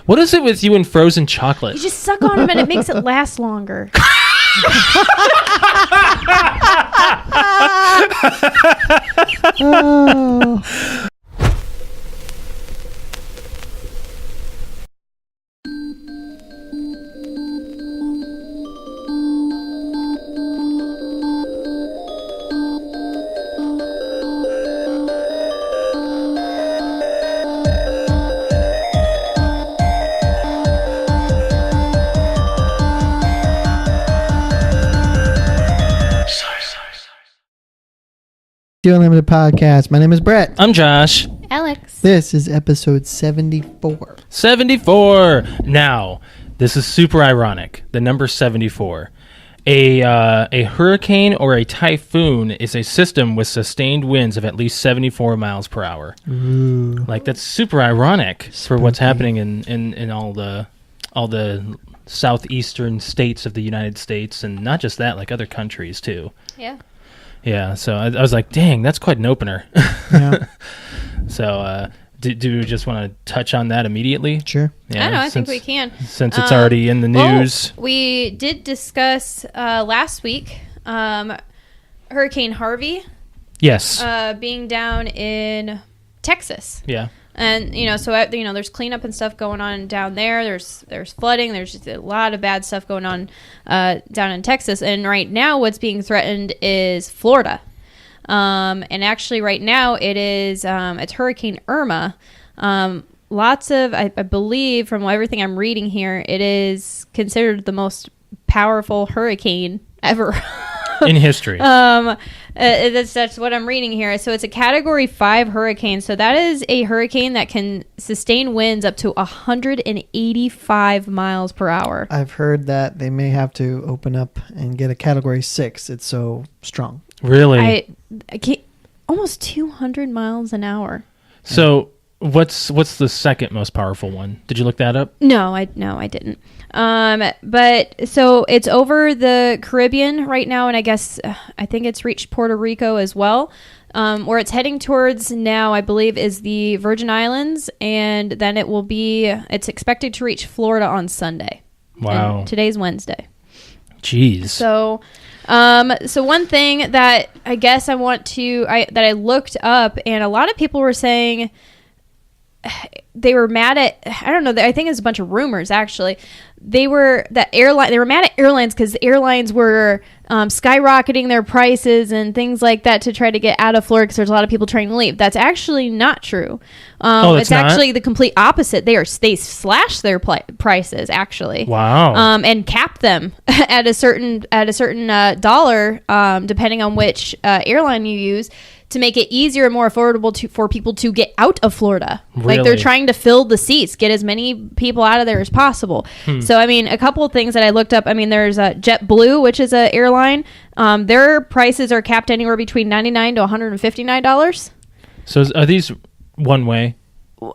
What is it with you and frozen chocolate? You just suck on them and it makes it last longer. Oh. PTOUnlimited podcast. My name is Brett. I'm Josh. Alyx. This is episode 74. 74. Now, this is super ironic. The number 74. A hurricane or a typhoon is a system with sustained winds of at least 74 miles per hour. Ooh. Like, that's super ironic for what's happening in all the southeastern states of the United States, and not just that, like other countries too. Yeah. Yeah, so I was like, dang, that's quite an opener. Yeah. So do we just want to touch on that immediately? Sure. Yeah, I know, I think we can. Since it's already in the news. Well, we did discuss last week Hurricane Harvey. Yes. Being down in Texas. Yeah. And, so, there's cleanup and stuff going on down there. There's flooding. There's just a lot of bad stuff going on down in Texas. And right now what's being threatened is Florida. And actually right now it's Hurricane Irma. Lots of, I believe from everything I'm reading here, it is considered the most powerful hurricane ever. In history. That's what I'm reading here. So it's a Category 5 hurricane. So that is a hurricane that can sustain winds up to 185 miles per hour. I've heard that they may have to open up and get a Category 6. It's so strong. Really? I can't, almost 200 miles an hour. So what's the second most powerful one? Did you look that up? No, I didn't. But so it's over the Caribbean right now, and I think it's reached Puerto Rico as well. Where it's heading towards now, I believe, is the Virgin Islands, and then it's expected to reach Florida on Sunday. Wow. And today's Wednesday. Jeez. So one thing that I guess that I looked up, and a lot of people were saying they were mad at, I don't know, I think it's a bunch of rumors actually. They were mad at airlines because airlines were skyrocketing their prices and things like that to try to get out of Florida because there's a lot of people trying to leave. That's actually not true. It's actually the complete opposite. They slashed their prices actually. Wow. And capped them at a certain dollar, depending on which airline you use, to make it easier and more affordable for people to get out of Florida. Really? Like, they're trying to fill the seats, get as many people out of there as possible. So, a couple of things that I looked up, there's JetBlue, which is an airline. Their prices are capped anywhere between $99 to $159. So are these one way?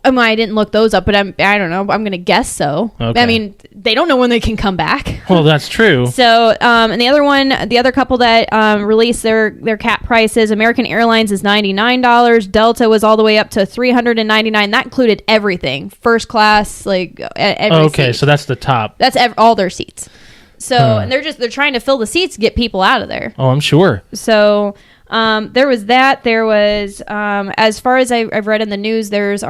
I didn't look those up, but I don't know. I'm going to guess so. Okay. They don't know when they can come back. Well, that's true. So, and the other couple that released their cap prices, American Airlines is $99. Delta was all the way up to $399. That included everything, first class, like every seat. So that's the top. That's all their seats. So, and they're trying to fill the seats to get people out of there. Oh, I'm sure. So. There was that. There was, as far as I've read in the news, there's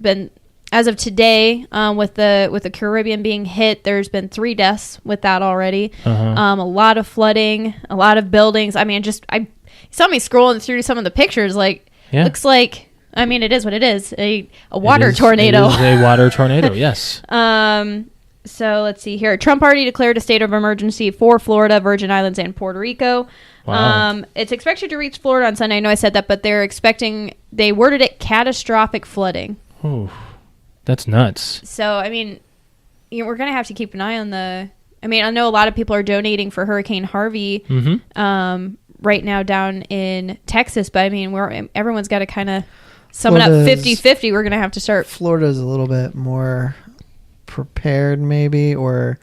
been, as of today, with the Caribbean being hit, there's been 3 deaths with that already. A lot of flooding, a lot of buildings. I saw me scrolling through some of the pictures. Looks like, it is what it is. A water tornado. It is a water tornado. Yes. So let's see here. Trump already declared a state of emergency for Florida, Virgin Islands, and Puerto Rico. Wow. It's expected to reach Florida on Sunday. I know I said that, but they worded it catastrophic flooding. Oh, that's nuts. So, we're going to have to keep an eye on I know a lot of people are donating for Hurricane Harvey right now down in Texas, but everyone's got to kind of sum it up 50-50. We're going to have to start. Florida's a little bit more prepared maybe, or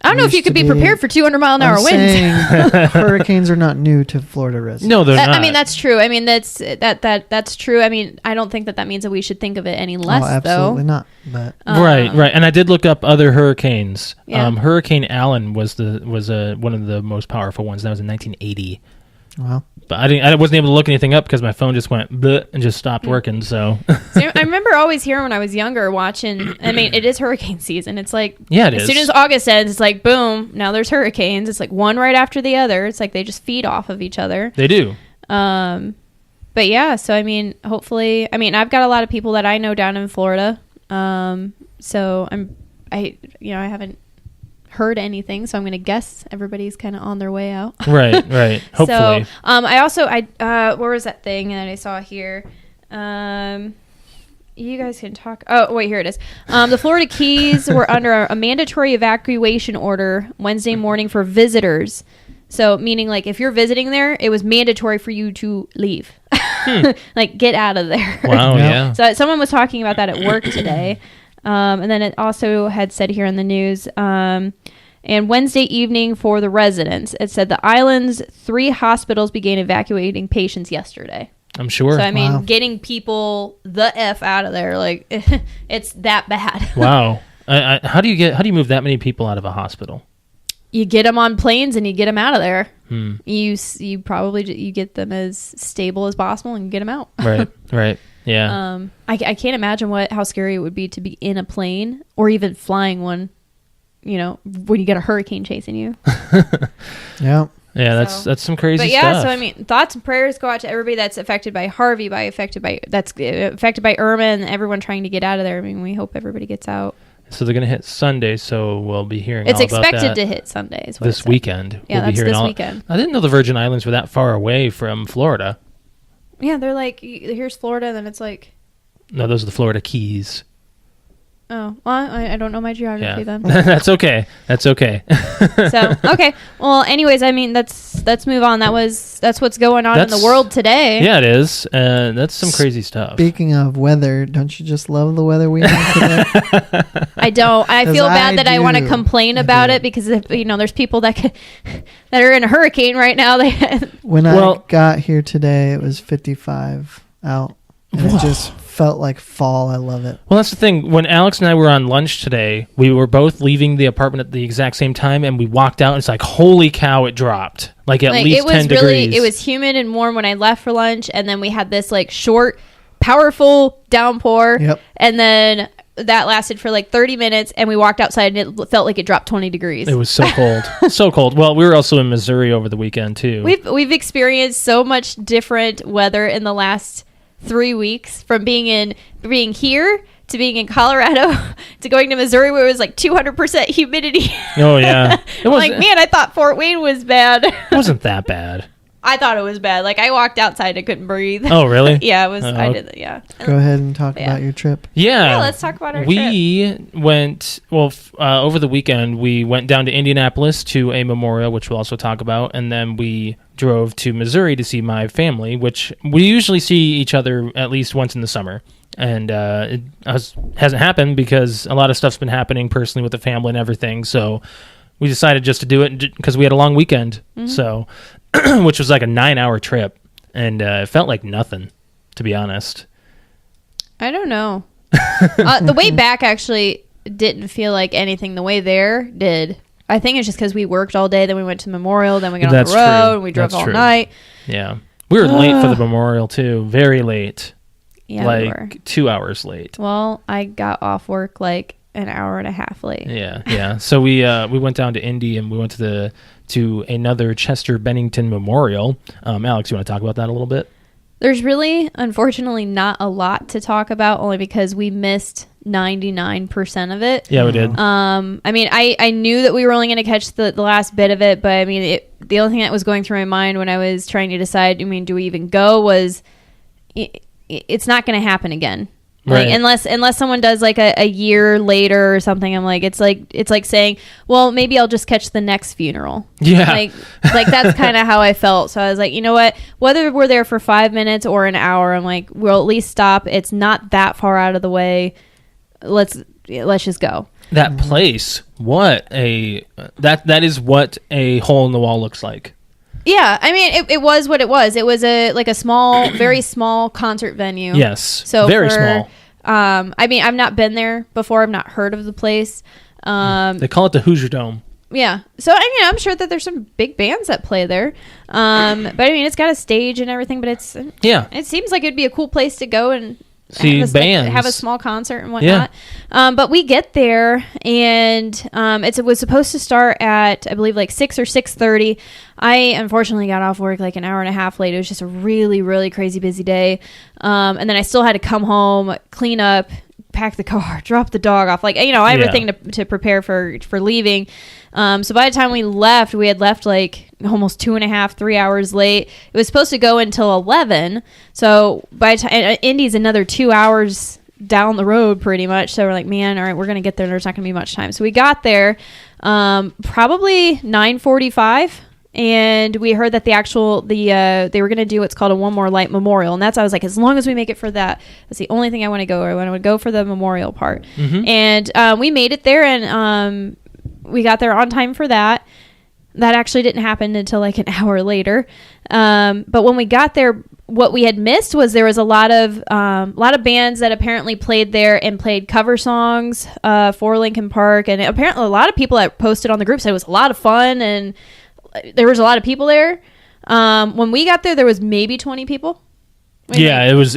I don't know if you could be prepared for 200-mile-an-hour winds. Saying hurricanes are not new to Florida residents. No, they're not. I mean, that's true. I mean, that's true. I mean, I don't think that means that we should think of it any less, absolutely though. not. But Right. And I did look up other hurricanes. Yeah. Hurricane Allen was one of the most powerful ones. That was in 1980. wow. But I wasn't able to look anything up because my phone just went bleh and just stopped working. So So I remember always hearing when I was younger watching. I mean, it is hurricane season. It's like yeah, it as is. soon as August ends, it's like boom. Now there's hurricanes. It's like one right after the other. It's like they just feed off of each other. They do. But yeah. So I mean, hopefully, I mean, I've got a lot of people that I know down in Florida. So I haven't heard anything, so I'm gonna guess everybody's kind of on their way out. Right. Hopefully. So where was that thing that I saw here? You guys can talk. Oh wait, here it is. The Florida Keys were under a mandatory evacuation order Wednesday morning for visitors. So meaning like if you're visiting there, it was mandatory for you to leave. Like get out of there. Wow. Yeah. So someone was talking about that at work today. And then it also had said here in the news, and Wednesday evening for the residents, it said the island's 3 hospitals began evacuating patients yesterday. I'm sure. So, I mean, Wow. getting people the F out of there, like, it's that bad. Wow. How do you move that many people out of a hospital? You get them on planes and you get them out of there. Hmm. You probably get them as stable as possible and get them out. Right. Yeah. I can't imagine how scary it would be to be in a plane or even flying one, you know, when you get a hurricane chasing you. Yeah. Yeah, So- that's some crazy But yeah, stuff. so I mean, thoughts and prayers go out to everybody that's affected by Harvey, affected by Irma, and everyone trying to get out of there. I mean, we hope everybody gets out. So they're going to hit Sunday, so we'll be hearing It's all about expected that to hit Sundays this weekend. Yeah, We'll be that's hearing this all- weekend. I didn't know the Virgin Islands were that far away from Florida. Yeah, they're like, here's Florida, and then it's like, No, those are the Florida Keys. oh, well, I don't know my geography Yeah. then. That's okay. That's okay. So, okay. Well, anyways, I mean, let's move on. That's what's going on in the world today. Yeah, it is. That's some crazy stuff. Speaking of weather, don't you just love the weather we have today? I don't. I 'Cause feel bad that I want to do. complain I about do. it because if, you know, there's people that are in a hurricane right now. When I Well- got here today, it was 55 out. And it just felt like fall. I love it. Well, that's the thing. When Alex and I were on lunch today, we were both leaving the apartment at the exact same time, and we walked out, and it's like, holy cow, it dropped. Like at least it was 10 degrees. It was humid and warm when I left for lunch, and then we had this like short, powerful downpour. Yep. And then that lasted for like 30 minutes, and we walked outside, and it felt like it dropped 20 degrees. It was so cold. So cold. Well, we were also in Missouri over the weekend, too. We've experienced so much different weather in the last 3 weeks, from being here to being in Colorado to going to Missouri where it was like 200% humidity. Oh, yeah. It Like, man, I thought Fort Wayne was bad. It wasn't that bad. I thought it was bad. Like, I walked outside, I couldn't breathe. Oh, really? Yeah, it was. Oh, I okay. did. Yeah. Go ahead and talk Yeah. about your trip. Yeah. Let's talk about our trip. We went, over the weekend, we went down to Indianapolis to a memorial, which we'll also talk about, and then we drove to Missouri to see my family, which we usually see each other at least once in the summer. And it hasn't happened because a lot of stuff's been happening personally with the family and everything, so we decided just to do it because we had a long weekend, so which was like a 9-hour trip, and it felt like nothing, to be honest. I don't know. The way back actually didn't feel like anything. The way there did. I think it's just because we worked all day, then we went to Memorial, then we got on That's the road, true. and we drove That's all true. night. Yeah. We were late for the memorial, too. Very late. Yeah, we like were. 2 hours late. Well, I got off work like an hour and a half late. Yeah. So we went down to Indy and we went to another Chester Bennington Memorial. Alex, you want to talk about that a little bit? There's really, unfortunately, not a lot to talk about, only because we missed 99% of it. Yeah, we did. I mean, I knew that we were only going to catch the last bit of it, but I mean, the only thing that was going through my mind when I was trying to decide, I mean, do we even go, was it's not going to happen again. Like, Right. unless someone does like a year later or something, I'm like, it's like saying, well, maybe I'll just catch the next funeral. Yeah. Like that's kind of how I felt. So I was like, you know what, whether we're there for 5 minutes or an hour, I'm like, we'll at least stop. It's not that far out of the way. Let's let's just go. That place, that is what a hole in the wall looks like. Yeah, I mean, it was what it was. It was a small, very small concert venue. Yes, so very small. I mean, I've not been there before. I've not heard of the place. They call it the Hoosier Dome. Yeah, so I mean, I'm sure that there's some big bands that play there. But I mean, it's got a stage and everything. But it seems like it'd be a cool place to go and see bands, have a small concert and whatnot. Yeah. But we get there, and it was supposed to start at, I believe, like 6 or 6:30. I unfortunately got off work like an hour and a half late. It was just a really, really crazy busy day. And then I still had to come home, clean up, pack the car, drop the dog off, like, everything to prepare for leaving. So by the time we had left like almost 2.5-3 hours late. It was supposed to go until 11. So by the time Indy's another 2 hours down the road pretty much. So we're like, man, all right, we're going to get there. There's not going to be much time. So we got there probably 9:45. And we heard that they were going to do what's called a One More Light Memorial. And I was like, as long as we make it for that, that's the only thing I want to go. I want to go for the memorial part. Mm-hmm. And we made it there, and we got there on time for that. That actually didn't happen until like an hour later. But when we got there, what we had missed was there was a lot of bands that apparently played there and played cover songs for Linkin Park. And apparently a lot of people that posted on the group said it was a lot of fun, and there was a lot of people there. When we got there was maybe 20 people. It was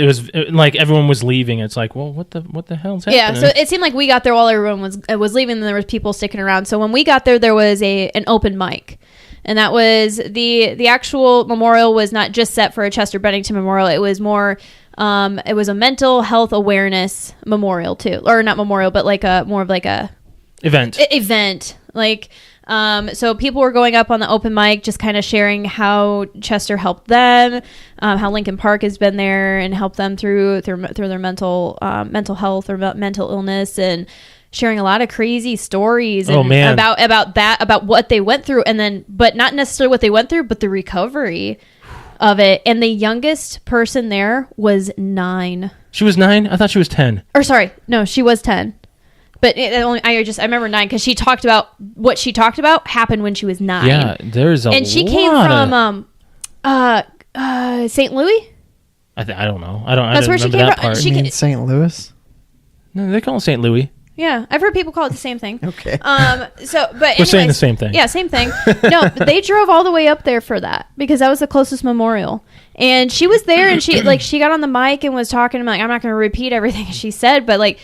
like everyone was leaving. It's like, well, what the hell's happening? Yeah, so it seemed like we got there while everyone was leaving, and there was people sticking around. So when we got there was an open mic, and that was the actual memorial was not just set for a Chester Bennington memorial. It was more, it was a mental health awareness memorial too, or not memorial, but like more of like a event, like. So people were going up on the open mic, just kind of sharing how Chester helped them, how Linkin Park has been there and helped them through their mental health or mental illness, and sharing a lot of crazy stories about what they went through, and then, but not necessarily what they went through, but the recovery of it. And the youngest person there was 9. She was 9? I thought she was 10. Or sorry, no, she was 10. But I remember 9 because she talked about what she talked about happened when she was 9. Yeah, there's a lot. And she came from St. Louis. I don't know. I don't. That's where she came from. You mean St. Louis? No, they call it St. Louis. Yeah, I've heard people call it the same thing. Okay. We're saying the same thing. Yeah, same thing. No, but they drove all the way up there for that because that was the closest memorial. And she was there, and she got on the mic and was talking. I'm like, I'm not going to repeat everything she said, but like.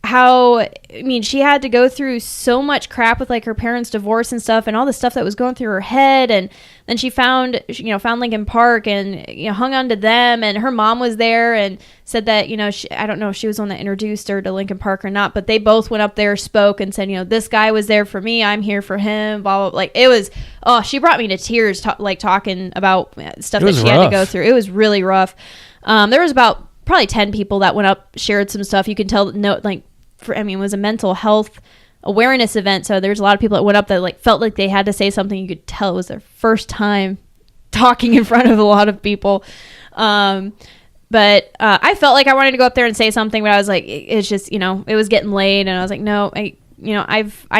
She had to go through so much crap with like her parents' divorce and stuff, and all the stuff that was going through her head, and then she found Linkin Park and hung on to them, and her mom was there and said that I don't know if she was the one that introduced her to Linkin Park or not, but they both went up there, spoke, and said this guy was there for me, I'm here for him, blah blah, blah. Like it was, she brought me to tears talking about stuff that she had to go through. It was really rough. There was about probably 10 people that went up, shared some stuff. You can tell it was a mental health awareness event, so there's a lot of people that went up that like felt like they had to say something. You could tell it was their first time talking in front of a lot of people. But I felt like I wanted to go up there and say something, but I was like, it's just it was getting late, and I was like, no, I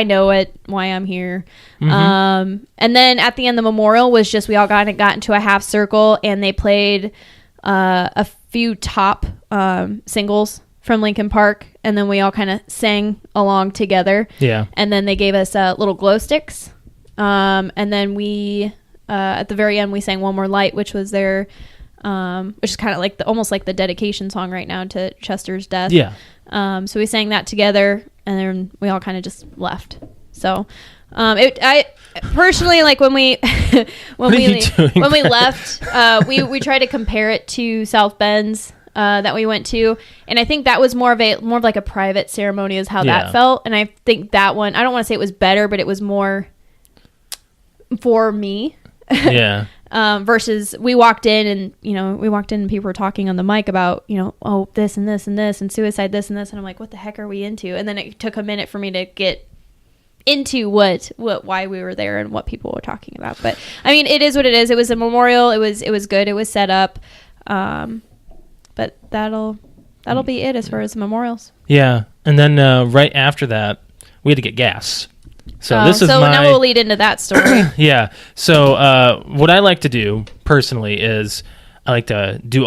know it, why I'm here. Mm-hmm. And then at the end, the memorial was just we all got into a half circle, and they played a few top singles from Linkin Park, and then we all kind of sang along together. Yeah. And then they gave us little glow sticks. And then we at the very end we sang One More Light, which was their which is kind of like almost like the dedication song right now to Chester's death. Yeah. So we sang that together, and then we all kind of just left. So I personally, like when we when we left, we tried to compare it to South Bend's that we went to, and I think that was more of like a private ceremony is how that felt. And I think that one, I don't want to say it was better, but it was more for me. Yeah. Versus we walked in and people were talking on the mic about this and this and this and suicide this and this, and I'm like, what the heck are we into? And then it took a minute for me to get into why we were there and what people were talking about. But I mean, it is what it is. It was a memorial. It was good. It was set up. But that'll That'll be it as far as the memorials. Yeah, and then right after that, we had to get gas. So this is so my... now we'll lead into that story. Yeah. So what I like to do personally is I like to do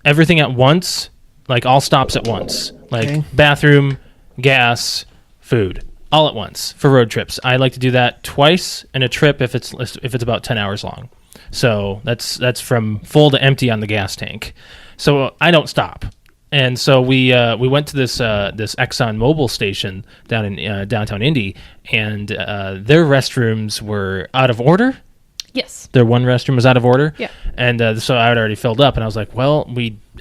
everything at once, like all stops at once, like bathroom, gas, food, all at once for road trips. I like to do that twice in a trip if it's about 10 hours long. So that's from full to empty on the gas tank. So I don't stop. And so we went to this Exxon Mobil station down in downtown Indy, and their restrooms were out of order. Yes. Their one restroom was out of order. Yeah. And so I had already filled up, and I was like, well,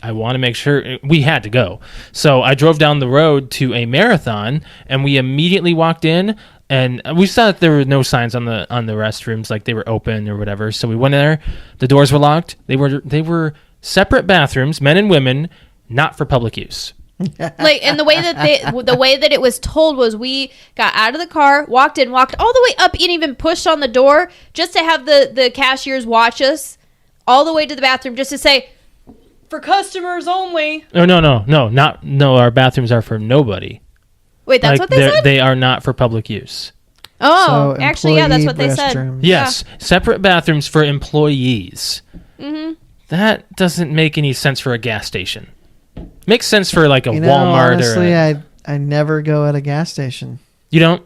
I want to make sure we had to go. So I drove down the road to a Marathon, and we immediately walked in, and we saw that there were no signs on the restrooms, like they were open or whatever. So we went there. The doors were locked. They were separate bathrooms, men and women, not for public use. Like, and the way that it was told was we got out of the car, walked all the way up, and even pushed on the door just to have the cashiers watch us all the way to the bathroom, just to say, for customers only. Oh, no. Our bathrooms are for nobody. Wait, that's what they said? They are not for public use. Oh, so actually, yeah, that's what they said. Yes, separate bathrooms for employees. Mm-hmm. That doesn't make any sense for a gas station. Makes sense for like a Walmart honestly, I never go at a gas station. You don't?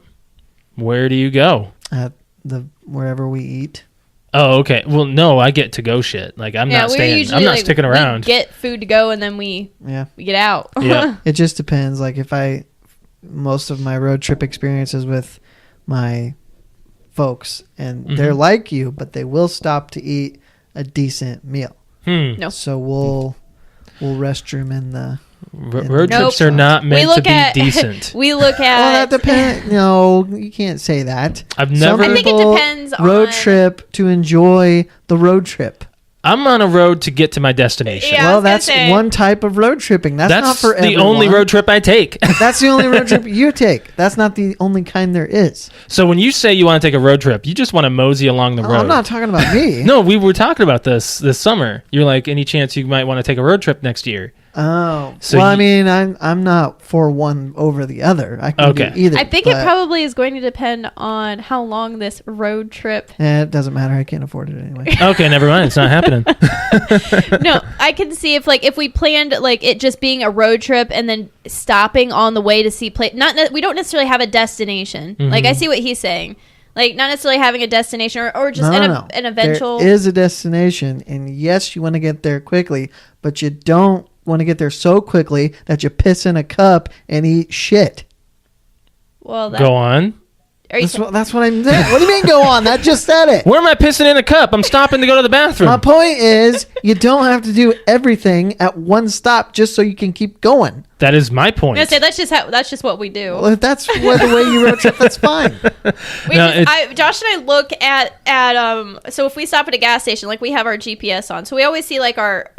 Where do you go? At wherever we eat. Oh, okay. Well, no, I get to go shit. Like I'm not staying. I'm not sticking around. We get food to go and then we get out. Yeah. It just depends. Like most of my road trip experiences with my folks, and they're like you, but they will stop to eat a decent meal. No. So we'll restroom in the road trips are not meant to be decent. We look at. Well, that depends. No, you can't say that. I've never. I think it depends on road trip to enjoy the road trip. I'm on a road to get to my destination. Yeah, well, that's one type of road tripping. That's not for everyone. The only road trip I take. That's the only road trip you take. That's not the only kind there is. So when you say you want to take a road trip, you just want to mosey along the road. I'm not talking about me. No, we were talking about this summer. You're like, any chance you might want to take a road trip next year? Oh, so I mean, I'm not for one over the other. I can do either. I think it probably is going to depend on how long this road trip. It doesn't matter. I can't afford it anyway. Okay, never mind. It's not happening. No, I can see if we planned like it just being a road trip and then stopping on the way to see we don't necessarily have a destination. Mm-hmm. Like I see what he's saying. Like, not necessarily having a destination or just an eventual. There is a destination, and yes, you want to get there quickly, but you don't want to get there so quickly that you piss in a cup and eat shit. Well, go on. That's what I'm saying. What do you mean go on? That just said it. Where am I pissing in a cup? I'm stopping to go to the bathroom. My point is, you don't have to do everything at one stop just so you can keep going. That is my point. I say that's just what we do. Well, if that's the way you road trip, that's fine. Josh and I look at so if we stop at a gas station, like we have our GPS on, so we always see like our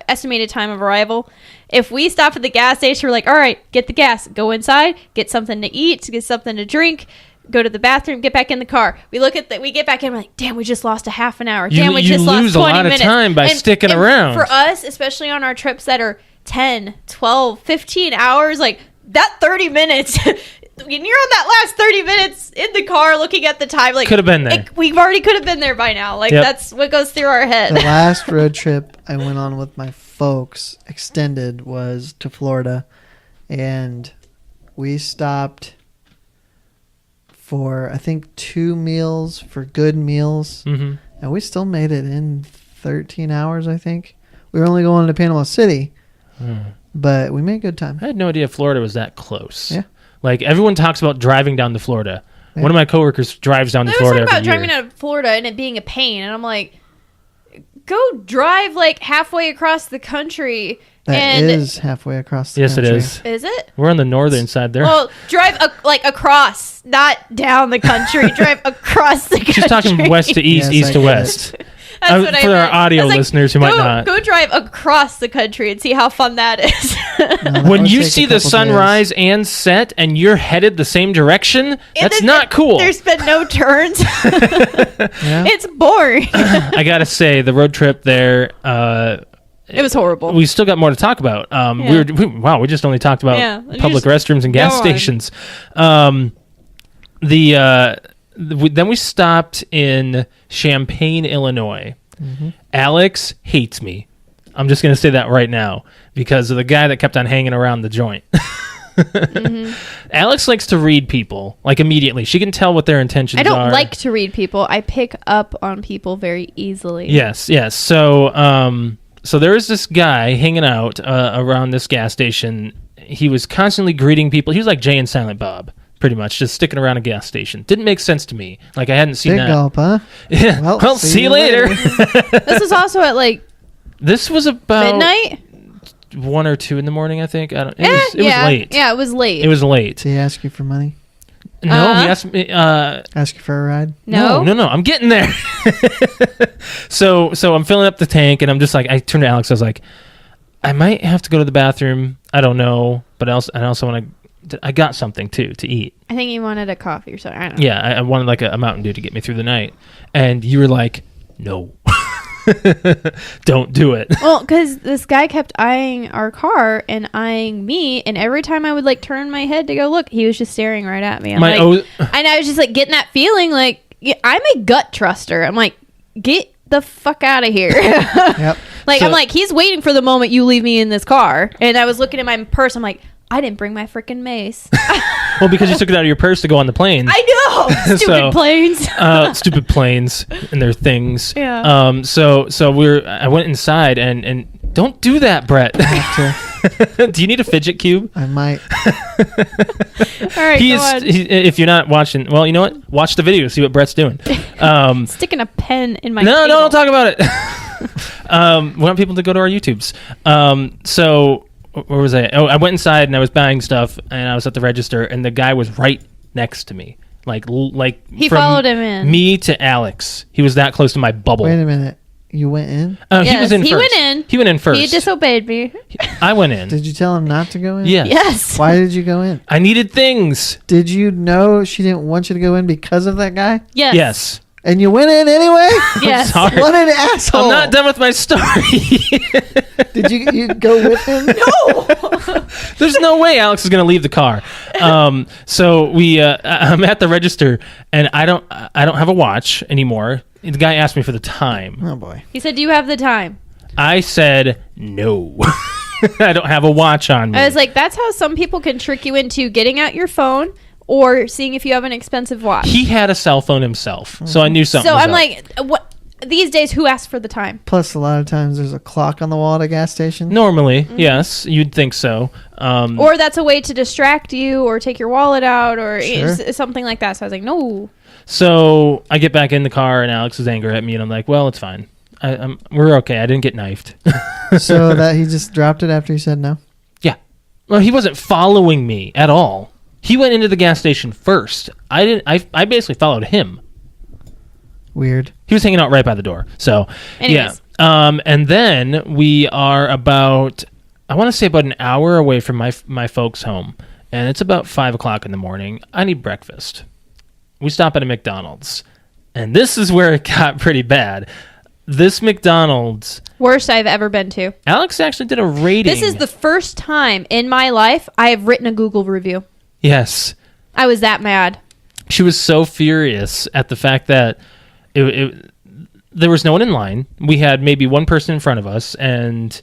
estimated time of arrival. If we stop at the gas station, we're like, all right, get the gas, go inside, get something to eat, get something to drink, go to the bathroom, get back in the car. We look at we get back in, we're like, damn, we just lost a half an hour. Damn, we just lost 20 minutes. You lose a lot of time by sticking around. For us, especially on our trips that are 10, 12, 15 hours, like that 30 minutes, when you're on that last 30 minutes in the car looking at the time, like could have been there. We've already could have been there by now. Like that's what goes through our head. The last road trip I went on with my folks, extended, was to Florida, and we stopped for I think 2 meals for good meals, and we still made it in 13 hours. I think we were only going to Panama City, but we made good time. I had no idea Florida was that close. Yeah, like everyone talks about driving down to Florida. Yeah. One of my coworkers drives down to Florida. I was talking about driving out of Florida and it being a pain, and I'm like, go drive like halfway across the country. That is halfway across the country. Yes, it is. Is it? We're on the northern side there. Well, drive across, not down the country. Drive across the country. She's talking west to east, east to west. That's what I for meant. our audio listeners who might not. Go drive across the country and see how fun that is. When you see the sunrise and set and you're headed the same direction, that's not cool. There's been no turns. It's boring. I gotta say, the road trip there, It was horrible. We still got more to talk about. We just only talked about public restrooms and gas stations. Then we stopped in Champaign, Illinois. Mm-hmm. Alyx hates me. I'm just going to say that right now because of the guy that kept on hanging around the joint. Mm-hmm. Alyx likes to read people like immediately. She can tell what their intentions are. I don't like to read people. I pick up on people very easily. Yes. So there was this guy hanging out around this gas station. He was constantly greeting people. He was like Jay and Silent Bob, pretty much, just sticking around a gas station. Didn't make sense to me. Like I hadn't seen Big that. gulp, huh? Yeah. Well, see you later. This was also at like this was about midnight. 1 or 2 in the morning, I think. It was late. Yeah, it was late. It was late. Did he ask you for money? No, he asked me. Ask you for a ride? No. I'm getting there. So I'm filling up the tank, and I'm just like, I turned to Alyx. I was like, I might have to go to the bathroom. I don't know, but I also want to. I got something too to eat. I think you wanted a coffee or something. I don't know. Yeah, I wanted like a Mountain Dew to get me through the night, and you were like, no. Don't do it. Well, because this guy kept eyeing our car and eyeing me, and every time I would like turn my head to go look, he was just staring right at me. And I was just like getting that feeling like I'm a gut truster. I'm like, get the fuck out of here. Yep. Like I'm like, he's waiting for the moment you leave me in this car, and I was looking at my purse. I'm like, I didn't bring my freaking mace. Well, because you took it out of your purse to go on the plane. I know. Stupid planes. Stupid planes and their things. Yeah. So I went inside and don't do that, Brett. Do you need a fidget cube? I might. All right, go on. If you're not watching, well, you know what? Watch the video, see what Brett's doing. Sticking a pen in my No, don't talk about it. We want people to go to our YouTubes. So where was I? Oh, I went inside and I was buying stuff, and I was at the register, and the guy was right next to me. Like he from followed him in. Me to Alyx. He was that close to my bubble. Wait a minute. You went in? Yes, he was in first. He went in first. He disobeyed me. I went in. Did you tell him not to go in? Yes. Why did you go in? I needed things. Did you know she didn't want you to go in because of that guy? Yes. Yes. And you went in anyway? Yes. Sorry. What an asshole. I'm not done with my story. Did you go with him? No. There's no way Alyx is going to leave the car. So I'm at the register, and I don't have a watch anymore. The guy asked me for the time. Oh, boy. He said, do you have the time? I said, no. I don't have a watch on me. I was like, that's how some people can trick you into getting out your phone or seeing if you have an expensive watch. He had a cell phone himself, so I knew something So was I'm up. like, what? These days, who asks for the time? Plus, a lot of times there's a clock on the wall at a gas station. Normally, yes, you'd think so. Or that's a way to distract you or take your wallet out or Sure. something like that. So I was like, no. So I get back in the car, and Alyx is angry at me, and I'm like, well, it's fine. We're okay. I didn't get knifed. So that he just dropped it after you said no? Yeah. Well, he wasn't following me at all. He went into the gas station first. I basically followed him. Weird. He was hanging out right by the door. So, Anyways. yeah. And then we are about, I want to say about an hour away from my folks' home. And it's about 5 o'clock in the morning. I need breakfast. We stop at a McDonald's. And this is where it got pretty bad. This McDonald's. Worst I've ever been to. Alyx actually did a rating. This is the first time in my life I have written a Google review. Yes. I was that mad. She was so furious at the fact that there was no one in line. We had maybe one person in front of us, and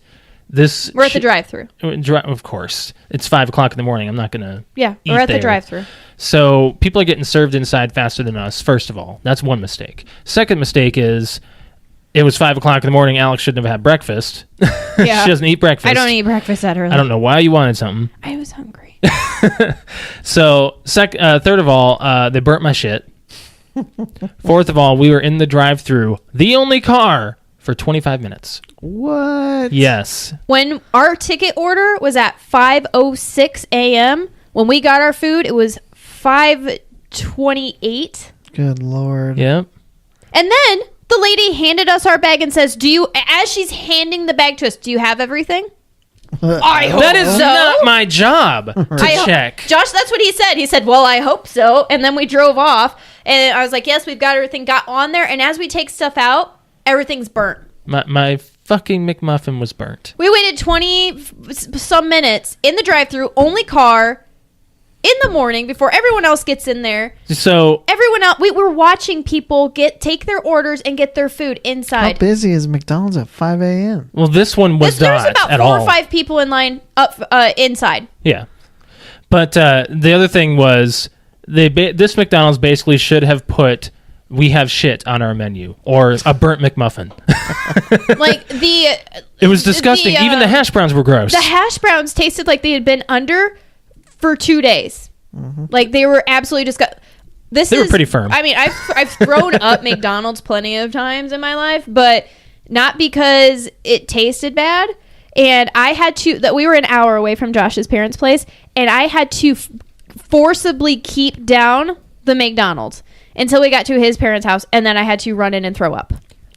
this... We're at the drive-thru. Of course. It's 5 o'clock in the morning. I'm not going to Yeah, we're at the drive-thru. So people are getting served inside faster than us, first of all. That's one mistake. Second mistake is it was 5 o'clock in the morning. Alex shouldn't have had breakfast. Yeah. She doesn't eat breakfast. I don't eat breakfast that early. I don't know why you wanted something. I was hungry. So, third of all, they burnt my shit. Fourth of all, we were in the drive-thru, the only car, for 25 minutes. What? Yes. When our ticket order was at 5:06 a.m., when we got our food, it was 5:28. Good Lord. Yep. And then the lady handed us our bag and says, as she's handing the bag to us, do you have everything? I hope That is so. not my job to check. Josh, that's what he said. He said, well, I hope so. And then we drove off. And I was like, yes, we've got everything got on there. And as we take stuff out, everything's burnt. My fucking McMuffin was burnt. We waited 20 some minutes in the drive-thru, only car, in the morning before everyone else gets in there. So everyone else, we were watching people take their orders and get their food inside. How busy is McDonald's at 5 a.m.? well, this one was There was not about at 4 all. or 5 people in line up inside. Yeah, but the other thing was this McDonald's basically should have put "we have shit" on our menu or a burnt McMuffin. Like It was disgusting. Even the hash browns were gross. The hash browns tasted like they had been under for 2 days. Mm-hmm. Like they were absolutely disgusting. They were pretty firm. I mean, I've thrown up McDonald's plenty of times in my life, but not because it tasted bad. And I had to we were an hour away from Josh's parents' place, and I had to forcibly keep down the McDonald's until we got to his parents' house, and then I had to run in and throw up.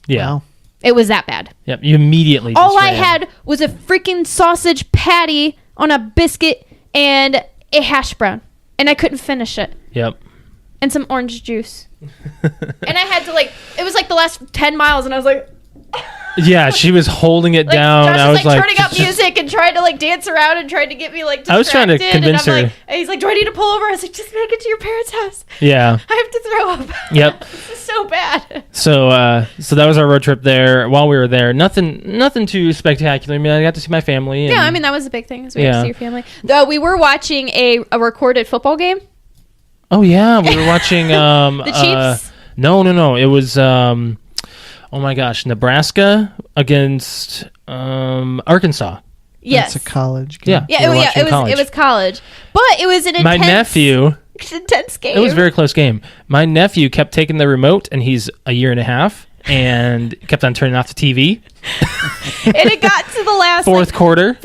Yeah. Wow. It was that bad. Yep. You immediately. All just I ran. had was a freaking sausage patty on a biscuit and a hash brown, and I couldn't finish it. Yep. And some orange juice. And I had to it was like the last 10 miles, and I was like. Yeah, she was holding it down. Josh I was was turning up music and trying to dance around and trying to get me distracted. I was trying to convince and I'm her. And he's like, "Do I need to pull over?" I was like, "Just make it to your parents' house. Yeah. I have to throw up." Yep. This is so bad. So that was our road trip there. While we were there, nothing too spectacular. I mean, I got to see my family. And, Yeah, I mean that was the big thing. Is we got Yeah. to see your family. Though we were watching a recorded football game. Oh yeah, we were watching The Chiefs. No. It was oh my gosh, Nebraska against Arkansas. Yes. It's a college game. Yeah. Yeah, we were watching college. it was college, but it was an intense. My nephew. Intense game. It was a very close game. My nephew kept taking the remote, and he's a year and a half, and kept on turning off the TV. And it got to the last Fourth quarter.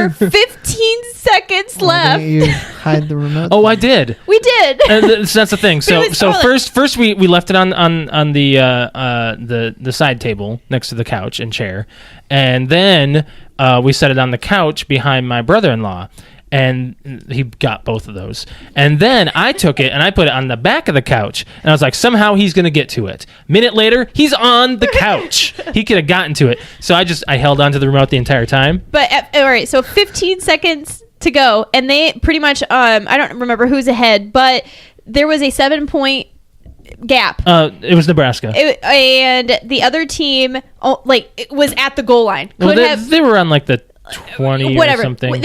15 seconds Why left. didn't you hide the remote? Oh, I did. We did. And that's the thing. So It was first we left it on the side table next to the couch and chair, and then we set it on the couch behind my brother-in-law, and he got both of those. And then I took it and I put it on the back of the couch, and I was like, somehow he's gonna get to it. Minute later, he's on the couch. He could have gotten to it. So I held onto the remote the entire time. But all right, so 15 seconds to go, and they pretty much I don't remember who's ahead, but there was a 7-point gap. It was Nebraska. And the other team it was at the goal line. Well, they were on like the 20 whatever. or something.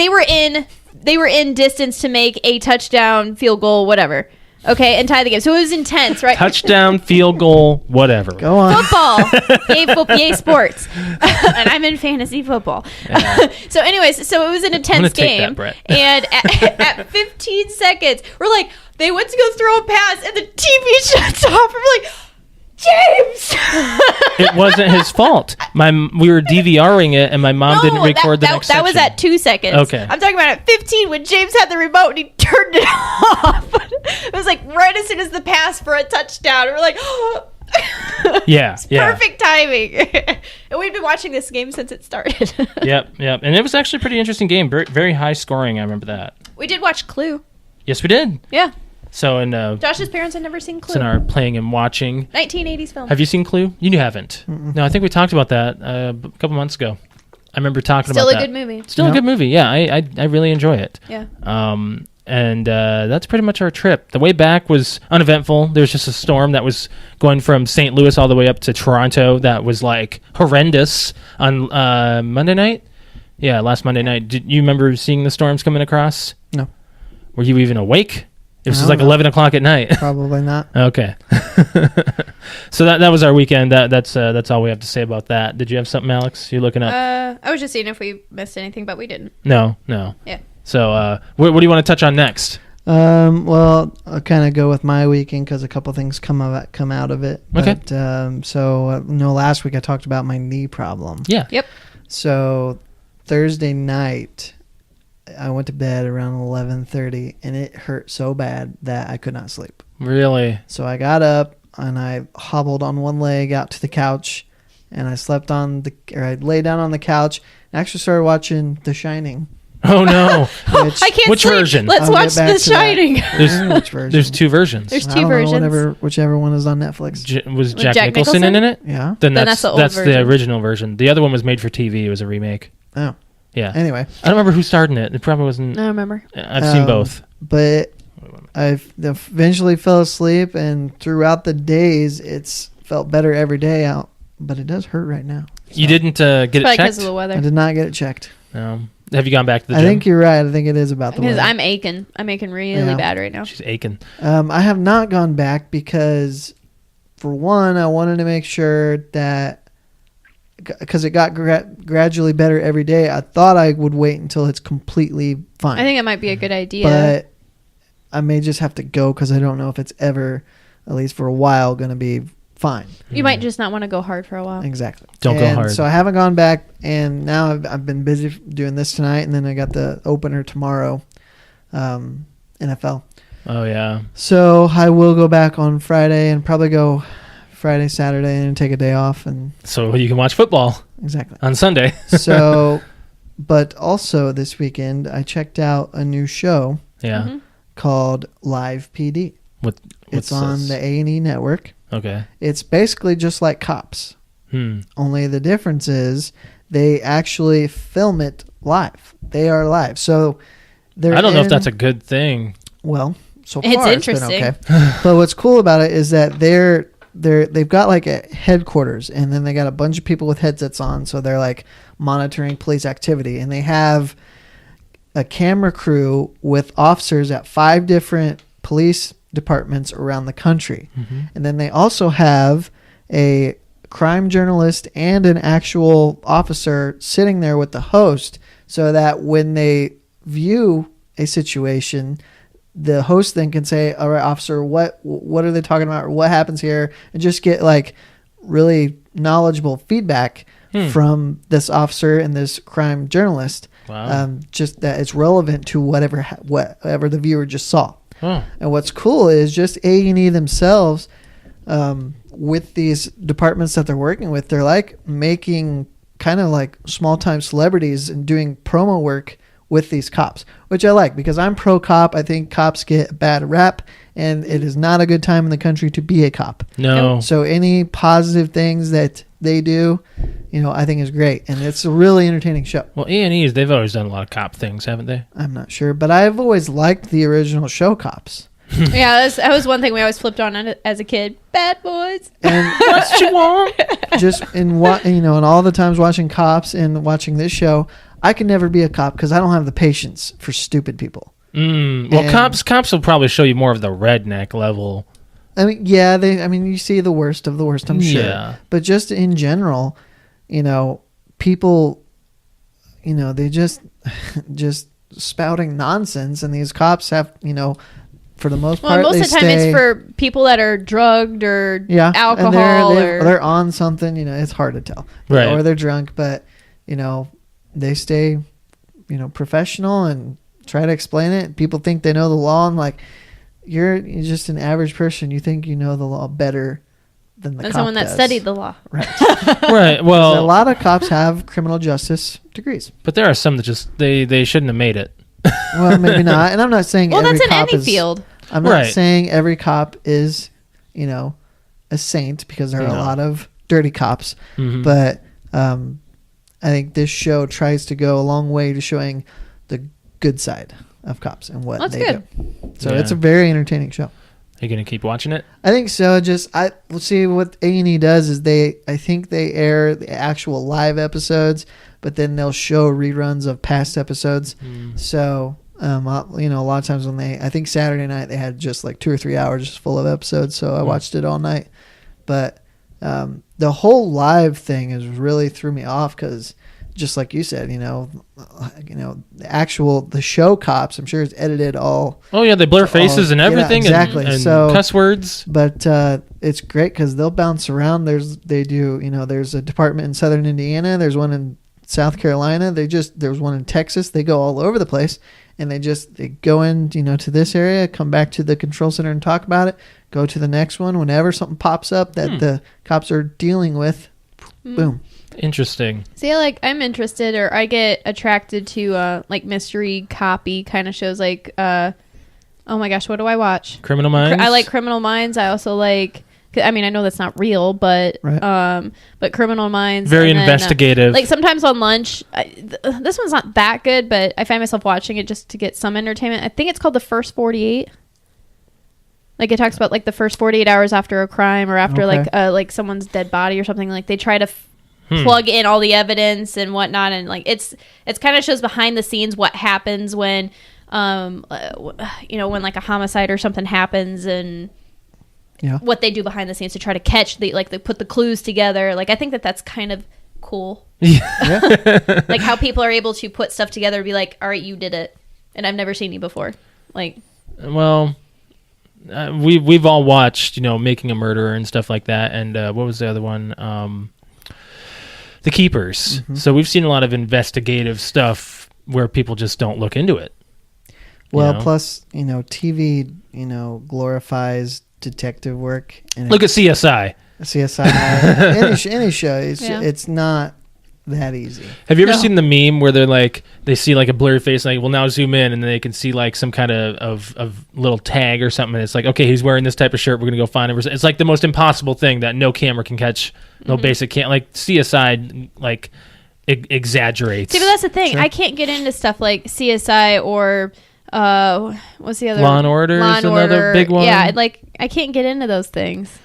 They were in distance to make a touchdown, field goal, whatever. Okay, and tie the game. So it was intense, right? Touchdown, field goal, whatever. Go on. Football. Yay sports. And I'm in fantasy football. Yeah. So anyways, so it was an intense take that, game. Brett. And at 15 seconds, we're like, they went to go throw a pass, and the TV shuts off. And we're like, James! It wasn't his fault. We were DVRing it, and my mom didn't record the next That was section. at 2 seconds. Okay. I'm talking about at 15 when James had the remote and he turned it off. It was like right as soon as the pass for a touchdown. And we're like, Yeah. perfect timing. And we've been watching this game since it started. Yep. And it was actually a pretty interesting game. Very, very high scoring. I remember that. We did watch Clue. Yes, we did. Yeah. So Josh's parents had never seen Clue. it's in our playing and watching. 1980s film. Have you seen Clue? You haven't. Mm-mm. No, I think we talked about that a couple months ago. I remember talking Still about a that. good movie. Still a good movie. Yeah, I really enjoy it. Yeah. And that's pretty much our trip. The way back was uneventful. There was just a storm that was going from St. Louis all the way up to Toronto. That was like horrendous on Monday night. Yeah, last Monday night. Did you remember seeing the storms coming across? No. Were you even awake? It was I just don't like know. 11 o'clock at night. Probably not. Okay. So that was our weekend. That's all we have to say about that. Did you have something, Alex? You looking up? I was just seeing if we missed anything, but we didn't. No. Yeah. So what do you want to touch on next? Well, I'll kind of go with my weekend because a couple things come out of it. Okay. But, last week I talked about my knee problem. Yeah. Yep. So Thursday night, I went to bed around 11:30, and it hurt so bad that I could not sleep. Really? So I got up and I hobbled on one leg out to the couch, and I lay down on the couch and actually started watching The Shining. Oh no! Which, I can't Which sleep. version? Let's I'll watch get back The to that. Shining. Which version? There's two versions. There's I two don't know, versions. whichever one is on Netflix. Was With Jack Jack Nicholson Nicholson? in it? Yeah. Then Then that's that's the old that's the version. original version. The other one was made for TV. It was a remake. Oh. Yeah. Anyway, I don't remember who starred in it. It probably wasn't. I don't remember. I've seen both. But I eventually fell asleep, and throughout the days, it's felt better every day out. But it does hurt right now. You didn't get it Probably checked? because of the I weather. did not get it checked. No. Have you gone back to the I gym? think you're right. I think it is about the Because weather. I'm aching. I'm aching really Yeah. bad right now. She's aching. I have not gone back because, for one, I wanted to make sure that because it got gradually better every day. I thought I would wait until it's completely fine. I think that might be a good idea. but I may just have to go because I don't know if it's ever, at least for a while, going to be fine. You might just not want to go hard for a while. Exactly. Don't go hard. So I haven't gone back, and now I've been busy doing this tonight, and then I got the opener tomorrow, NFL. Oh yeah. So I will go back on Friday and probably go Friday, Saturday, and take a day off. And So you can watch football exactly. on Sunday. So, but also this weekend I checked out a new show Yeah. Mhm. called Live PD. What's It's on this? the A&E network. Okay. It's basically just like Cops. Hmm. Only the difference is they actually film it live. They are live. So they're I don't know if in- that's a good thing. well, so It's far interesting. It's been okay. But what's cool about it is that they've got like a headquarters, and then they got a bunch of people with headsets on, so they're like monitoring police activity, and they have a camera crew with officers at 5 different police departments around the country. And then they also have a crime journalist and an actual officer sitting there with the host, so that when they view a situation, the host then can say, all right, officer, what are they talking about, or what happens here, and just get like really knowledgeable feedback from this officer and this crime journalist. Wow. Just that it's relevant to whatever the viewer just saw. Oh. And what's cool is just A&E themselves, with these departments that they're working with, they're like making kind of like small time celebrities and doing promo work with these cops, which I like because I'm pro cop. I think cops get a bad rap, and it is not a good time in the country to be a cop. No. So any positive things that they do, I think is great, and it's a really entertaining show. Well, A&E's, they've always done a lot of cop things, haven't they? I'm not sure, but I've always liked the original show Cops. Yeah, that was one thing we always flipped on as a kid. Bad boys. And What you want? just in what and all the times watching Cops and watching this show, I can never be a cop because I don't have the patience for stupid people. Well, And- cops will probably show you more of the redneck level. I mean, yeah, you see the worst of the worst, I'm sure. Yeah. But just in general, people, they just spouting nonsense, and these cops have, for the most part, Well, most they of the time stay, it's for people that are drugged or and alcohol they're on something. It's hard to tell, Right. Or they're drunk, but they stay, professional and try to explain it. People think they know the law. I'm like, you're just an average person. You think you know the law better than the and cop someone that does. studied the law. Right. Right. a Well, lot of cops have criminal justice degrees. but there are some that just they shouldn't have made it. Well, maybe not. And I'm not saying Well, every that's in cop any is, field. I'm not Right. saying every cop is, a saint, because there are a No. lot of dirty cops. Mhm. But I think this show tries to go a long way to showing the good side of cops and what That's they good. do. So Yeah. it's a very entertaining show. Are you gonna keep watching it? I think so. We'll see what A&E does is I think they air the actual live episodes, but then they'll show reruns of past episodes. So, a lot of times I think Saturday night they had just like 2 or 3 hours just full of episodes. So I watched it all night, but the whole live thing is really threw me off because, just like you said, the show Cops, I'm sure it's edited all. Oh yeah, they blur faces and yeah, everything, exactly. and So- cuss words. But it's great because they'll bounce around. There's a department in Southern Indiana. There's one in South Carolina. There's one in Texas. They go all over the place, and they go in, to this area, come back to the control center and talk about it. Go to the next one whenever something pops up that the cops are dealing with. Boom. Interesting. See, like I'm interested, or I get attracted to like mystery copy kind of shows. Like, oh my gosh, what do I watch? Criminal Minds. I like Criminal Minds. I also like. I mean, I know that's not real, but but Criminal Minds. Very and then, investigative. like sometimes on lunch, this one's not that good, but I find myself watching it just to get some entertainment. I think it's called The First 48. Like it talks about like the first 48 hours after a crime or after like someone's dead body or something. Like they try to plug in all the evidence and whatnot, and like it's kind of shows behind the scenes what happens when when like a homicide or something happens, and what they do behind the scenes to try to catch they put the clues together. Like I think that's kind of cool. Like how people are able to put stuff together and be like, all right, you did it and I've never seen you before. Like, well, we've all watched Making a Murderer and stuff like that, and what was the other one, The Keepers. So we've seen a lot of investigative stuff where people just don't look into it. Well, plus TV glorifies detective work. And look at CSI. Any show. It's not that easy. Have you ever seen the meme where they're like, they see like a blurry face, like, well, now zoom in, and then they can see like some kind of little tag or something, and it's like, okay, he's wearing this type of shirt, we're gonna go find him. It's like the most impossible thing that no camera can catch, no basic can't, like CSI like exaggerates. See, but that's the thing. Sure. I can't get into stuff like CSI or what's the other? Law and Order is another big one. Yeah, like I can't get into those things.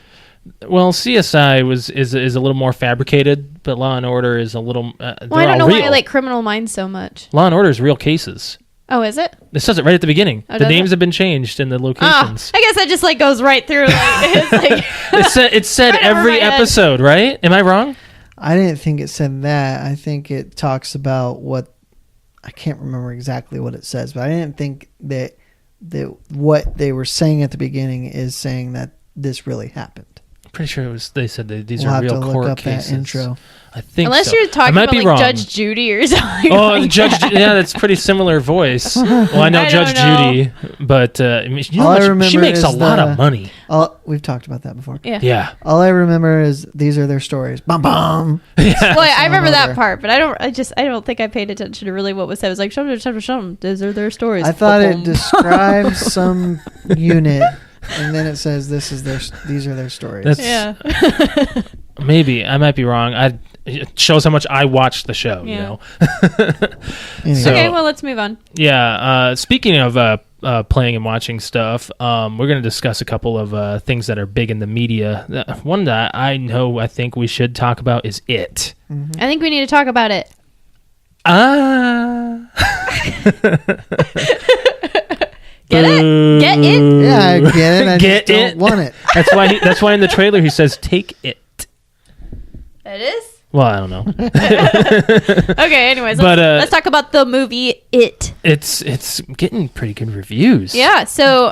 Well, CSI is a little more fabricated, but Law and Order is a little. I don't know why I like Criminal Minds so much. Law and Order is real cases. Oh, is it? It says it right at the beginning. The names have been changed in the locations. I guess that just like goes right through. Like, it's like it said right every episode, right? Am I wrong? I didn't think it said that. I think it talks about what. I can't remember exactly what it says, but I didn't think that what they were saying at the beginning is saying that this really happened. Pretty sure it was. They said that these are real court cases. That intro. I think unless so. you're talking about like Judge Judy or something. Oh, like Judge. Yeah, that's pretty similar voice. Well, I know Judge Judy, but she makes a lot of money. We've talked about that before. Yeah. All I remember is these are their stories. Bum bum. Yeah. Well, I remember that part, but I don't think I paid attention to really what was said. It was like shum. These are their stories. I thought it described some unit. And then it says these are their stories. Maybe I might be wrong. It shows how much I watched the show. Yeah. Anyway. So, okay, well, let's move on. Yeah. Speaking of playing and watching stuff, we're going to discuss a couple of things that are big in the media. One that I think we should talk about is It. Mm-hmm. I think we need to talk about it. Get it? Get it? Yeah, I get it. I just don't want it. That's why in the trailer he says, "Take it." It is? Well, I don't know. Okay, anyways, let's talk about the movie It. It's getting pretty good reviews. Yeah, so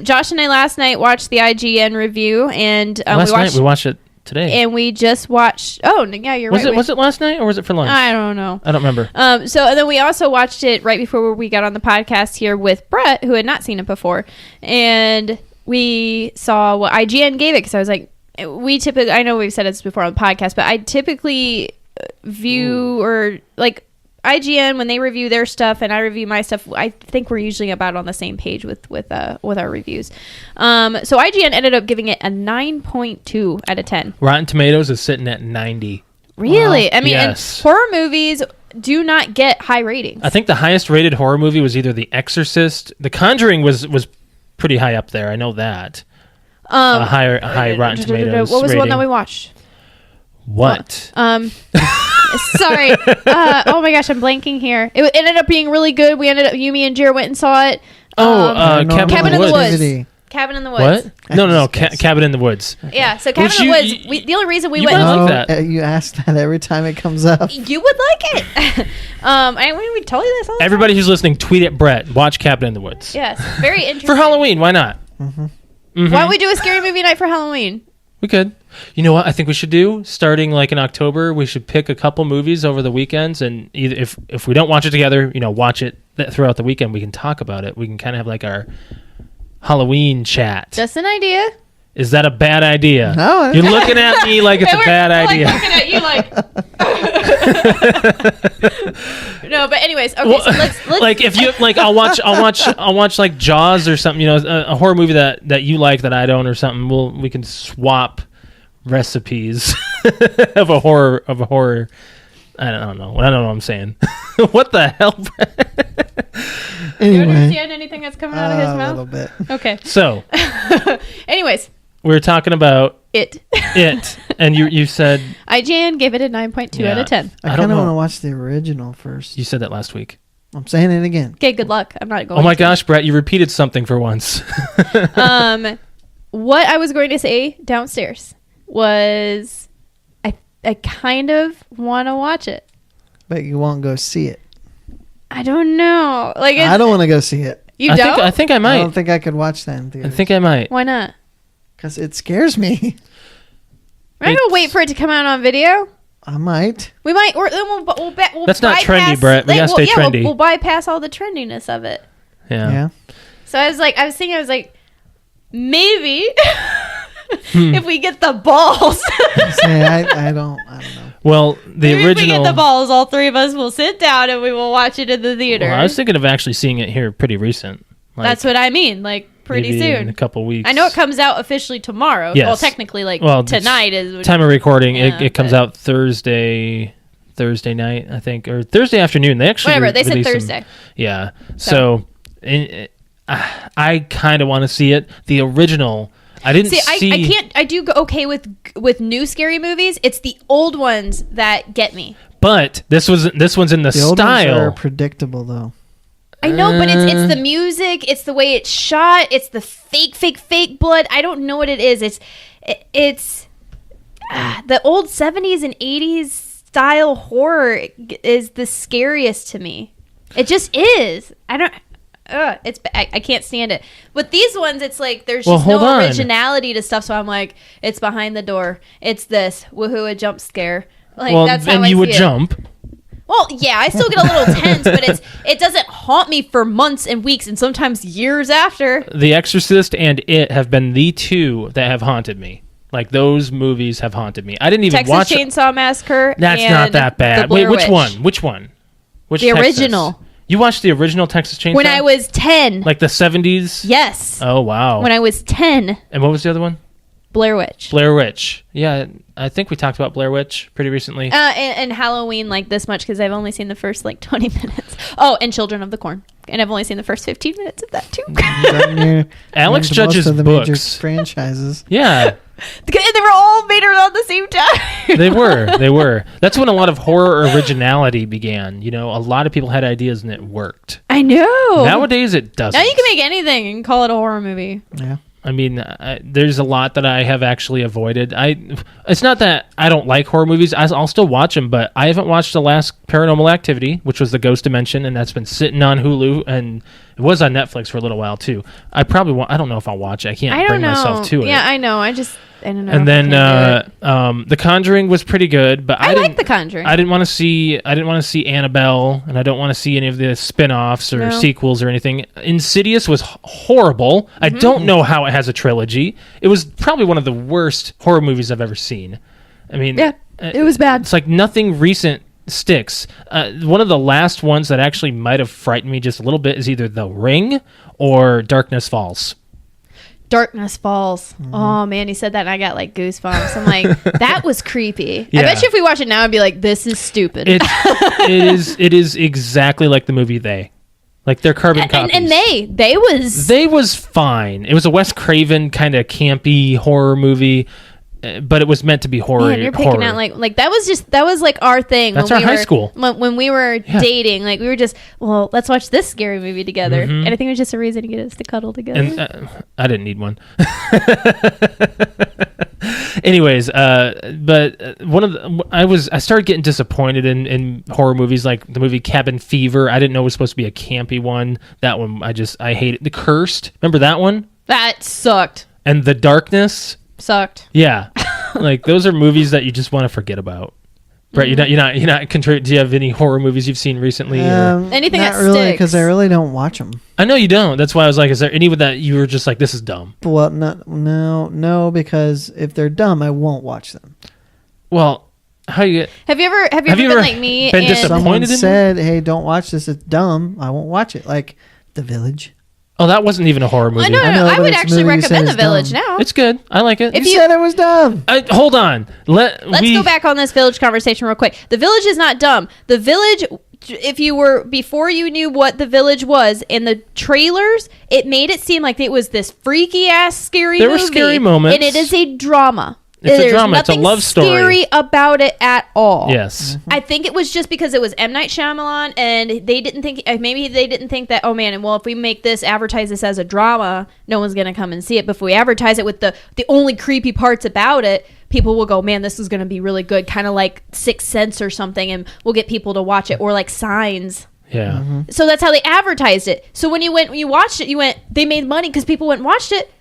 Josh and I last night watched the IGN review, and we watched it today. And we just watched... Oh, yeah, you're right. Was it last night or was it for lunch? I don't know. I don't remember. And then we also watched it right before we got on the podcast here with Brett, who had not seen it before. And we saw what IGN gave it, because I was like, I know we've said this before on the podcast, but I typically view or like IGN when they review their stuff and I review my stuff. I think we're usually about on the same page with our reviews. So IGN ended up giving it a 9.2 out of 10. Rotten Tomatoes is sitting at 90. Really? Wow. I mean, yes. Horror movies do not get high ratings. I think the highest rated horror movie was either The Exorcist. The Conjuring was pretty high up there. I know that. High Rotten Tomatoes. What was rating. the one that we watched? What? Sorry. Oh my gosh, I'm blanking here. It ended up being really good. You, me, and Jer went and saw it. Cabin in the Woods. Cabin in the Woods. What? No. Cabin in the Woods. Yeah, so Cabin in the Woods. The only reason we went... like that. You ask that every time it comes up. You would like it. We tell you this all the Everybody time. who's listening, tweet at Brett. Watch Cabin in the Woods. Yes, very interesting. For Halloween, why not? Mm-hmm. Mm-hmm. Why don't we do a scary movie night for Halloween? We could. You know what I think we should do? Starting like in October, we should pick a couple movies over the weekends, and either if we don't watch it together, watch it throughout the weekend. We can talk about it. We can kind of have like our Halloween chat. Just an idea. Is that a bad idea? No, You're looking at me like it's a bad idea. Looking at you like. No, but anyways, okay. So let's Like if you like, I'll watch like Jaws or something. A horror movie that you like that I don't or something. We can swap recipes of a horror. I don't know what I'm saying. What the hell? Do you anyway, understand anything that's coming out of his a mouth? little bit. Okay. So, Anyways, we were talking about it, and you said IGN gave it a 9.2 out of 10. I don't kind of know. want to watch the original first. You said that last week. I'm saying it again. Okay, good luck. I'm not going. Oh my gosh, Brett, you repeated something for once. What I was going to say downstairs was I kind of want to watch it. But you won't go see it. I don't know. Like I don't want to go see it. You I don't? think I I might. don't think I could watch that in I theaters. think I might. Why not? Because it scares me. We're not gonna wait for it to come out on video. I might. We might, or then we'll That's not trendy, bypass- Brett. We gotta stay trendy. We'll bypass all the trendiness of it. Yeah. So I was thinking, maybe if we get the balls, Say, I don't know. Well, the maybe original. if we get the balls, all three of us will sit down and we will watch it in the theater. Well, I was thinking of actually seeing it here pretty recent. Like, That's what I mean. Like pretty maybe soon. in a couple weeks. I know it comes out officially tomorrow. Yes. Well, technically, tonight is time of recording. Yeah, it comes out Thursday night, I think, or Thursday afternoon. They actually whatever. They said release them. Thursday. Yeah. So, I kind of want to see it. The original. I didn't see. I can't. I do go okay with new scary movies. It's the old ones that get me. But this one's in the The old ones style. are predictable, though. I know, but it's the music, it's the way it's shot, it's the fake blood. I don't know what it is. It's the old 70s and 80s style horror is the scariest to me. It just is. I can't stand it. With these ones, it's like there's just no originality to stuff. So I'm like, it's behind the door. It's this woohoo, a jump scare. Like that's how and I you see would it. jump. Well, yeah, I still get a little tense, but it doesn't haunt me for months and weeks and sometimes years after. The Exorcist and It have been the two that have haunted me. Like those movies have haunted me. I didn't even watch Texas Chainsaw Massacre. That's and not that bad. The Blair Wait, which Witch. one? Which one? Which The Texas? original. You watched the original Texas Chainsaw? When I was 10. Like the 70s? Yes. Oh, wow. When I was 10. And what was the other one? Blair Witch. Blair Witch. Yeah, I think we talked about Blair Witch pretty recently. And Halloween like this much because I've only seen the first 20 minutes. Oh, and Children of the Corn. And I've only seen the first 15 minutes of that too. Alex judges most of the major books. franchises. Yeah. They were all made around the same time. They were. That's when a lot of horror originality began. A lot of people had ideas and it worked. I know. Nowadays, it doesn't. Now you can make anything and call it a horror movie. Yeah. I mean, there's a lot that I have actually avoided. It's not that I don't like horror movies. I'll still watch them, but I haven't watched the last Paranormal Activity, which was the Ghost Dimension, and that's been sitting on Hulu, and it was on Netflix for a little while too. I don't know if I'll watch it. I can't bring myself to it. Yeah, I know. I don't know. And then The Conjuring was pretty good, but I like The Conjuring. I didn't want to see Annabelle, and I don't want to see any of the spin-offs or sequels or anything. Insidious was horrible. I don't know how it has a trilogy. It was probably one of the worst horror movies I've ever seen. I mean, yeah, it was bad. It's like nothing recent sticks. One of the last ones that actually might have frightened me just a little bit is either The Ring or Darkness Falls. Darkness Falls. Oh man, you said that and I got goosebumps. I'm like, that was creepy. Yeah. I bet you if we watch it now, I'd be like, this is stupid. It is exactly like the movie They. Like they're carbon copies. And they was fine. It was a Wes Craven kind of campy horror movie, but it was meant to be horror. Man, you're picking out like that was like our thing. That's when our high school. When we were dating, we were just, well, let's watch this scary movie together. And I think it was just a reason to get us to cuddle together. And I didn't need one. Anyways, but one of the, I started getting disappointed in horror movies, like the movie Cabin Fever. I didn't know it was supposed to be a campy one. That one I hate it. The Cursed, remember that one? That sucked. And The Darkness Sucked. Yeah. Like those are movies that you just want to forget about. Brett, you're not do you have any horror movies you've seen recently? Anything not that really, sticks. because I really don't watch them. I know you don't. That's why I was like, is there any that you were just like, this is dumb? Well, no, because if they're dumb, I won't watch them. Well, how you get? Have you ever been like me? been and disappointed? Someone in said, "Hey, don't watch this. It's dumb." I won't watch it. Like The Village. Oh, that wasn't even a horror movie. No, I know, I but would it's a actually movie you said recommend The is Village dumb. now. It's good. I like it. If You said it was dumb. Hold on. Let's go back on this Village conversation real quick. The Village is not dumb. The Village, if you were, before you knew what The Village was, in the trailers, it made it seem like it was this freaky ass scary movie. There were scary moments. And it is a drama. It's a There's drama. It's a nothing love story. scary about it at all. Yes. I think it was just because it was M. Night Shyamalan, and they didn't think, maybe they didn't think that, oh man, and well, if we make this, advertise this as a drama, no one's going to come and see it. But if we advertise it with the only creepy parts about it, people will go, man, this is going to be really good. Kind of like Sixth Sense or something, and we'll get people to watch it, or like Signs. Yeah. Mm-hmm. So that's how they advertised it. So when you watched it, they made money because people went and watched it.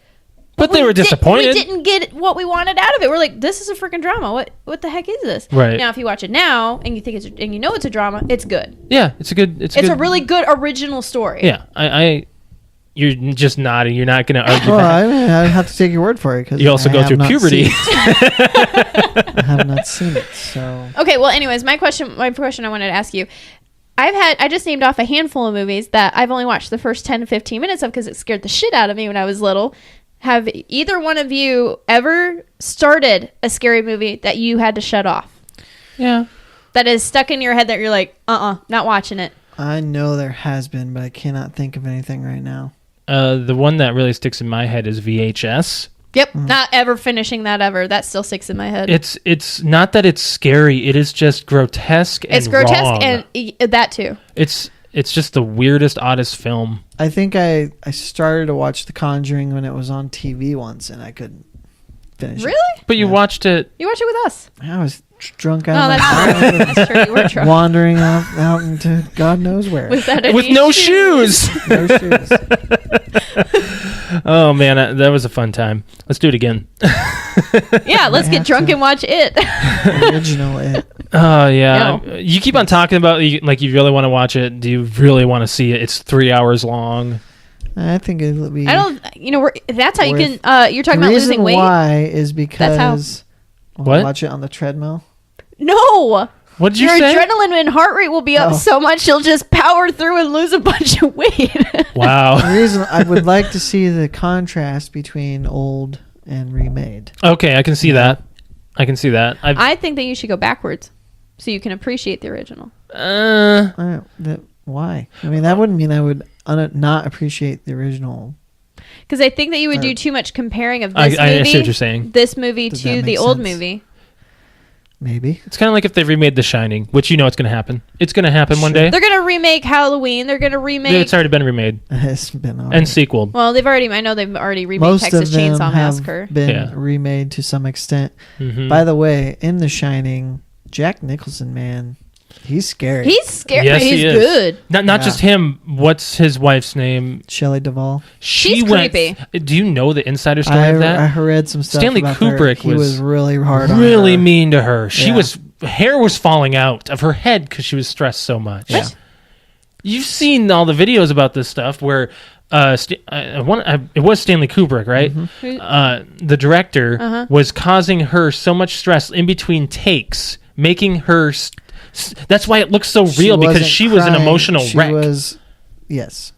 But they were disappointed. We didn't get what we wanted out of it. We're like, this is a freaking drama. What the heck is this? Right. Now, if you watch it now and you think it's and you know it's a drama, it's good. Yeah, it's a good. It's A really good original story. Yeah, you're just nodding. You're not going to argue Well, back. I have to take your word for it because You also go through puberty. I have not seen it. So Okay. Well, anyways, my question I wanted to ask you. I just named off a handful of movies that I've only watched the first 10 to 15 minutes of because it scared the shit out of me when I was little. Have either one of you ever started a scary movie that you had to shut off? Yeah. That is stuck in your head that you're like, not watching it. I know there has been, but I cannot think of anything right now. The one that really sticks in my head is VHS. Yep. Not ever finishing that ever. That still sticks in my head. It's not that it's scary. It is just grotesque and It's grotesque wrong. and that too. It's just the weirdest, oddest film. I think I started to watch The Conjuring when it was on TV once, and I couldn't finish it. Really? But you watched it. You watched it with us. I was drunk Oh, out of my mind, that's true. You were drunk. wandering out into God knows where. Without With any no shoes. No shoes. Oh man, that was a fun time. Let's do it again. Yeah, let's I get have drunk to. and watch it. Original It. Oh yeah, No. you keep on talking about like you really want to watch it. Do you really want to see it? It's 3 hours long. I think it'll be. I don't. That's how you Worth- can. You're talking the about reason losing weight. why is because I'll What? watch it on the treadmill. No. What did you Your say? adrenaline and heart rate will be up Oh. so much you'll just power through and lose a bunch of weight. Wow. The reason I would like to see the contrast between old and remade. Okay, I can see that. I can see that. I think that you should go backwards so you can appreciate the original. Why? I mean, that wouldn't mean I would not appreciate the original. Because I think that you would do too much comparing of this movie. I see what you're saying. This movie Does to that the make old sense? movie. Maybe. It's kind of like if they remade The Shining, which you know it's going to happen. It's going to happen one day. They're gonna remake Halloween. They're gonna remake. It's already been remade It's been alright. and sequeled. Well, I know they've already remade Most Texas of them Chainsaw have Massacre. been Yeah. remade to some extent. Mhm. By the way, in The Shining, Jack Nicholson, man, he's scary. He's scary. Yes, he He's is. good. Not Yeah. just him. What's his wife's name? Shelley Duvall. She's went. creepy. Do you know the insider story I of that? read some stuff. Stanley about her. Kubrick He was was really hard on really her. mean to her. She Yeah. hair was falling out of her head because she was stressed so much. Yeah. You've seen all the videos about this stuff where it was Stanley Kubrick, right? The director was causing her so much stress in between takes, making her. That's why it looks so real, because wasn't she was an crying. emotional She wreck. was, yes.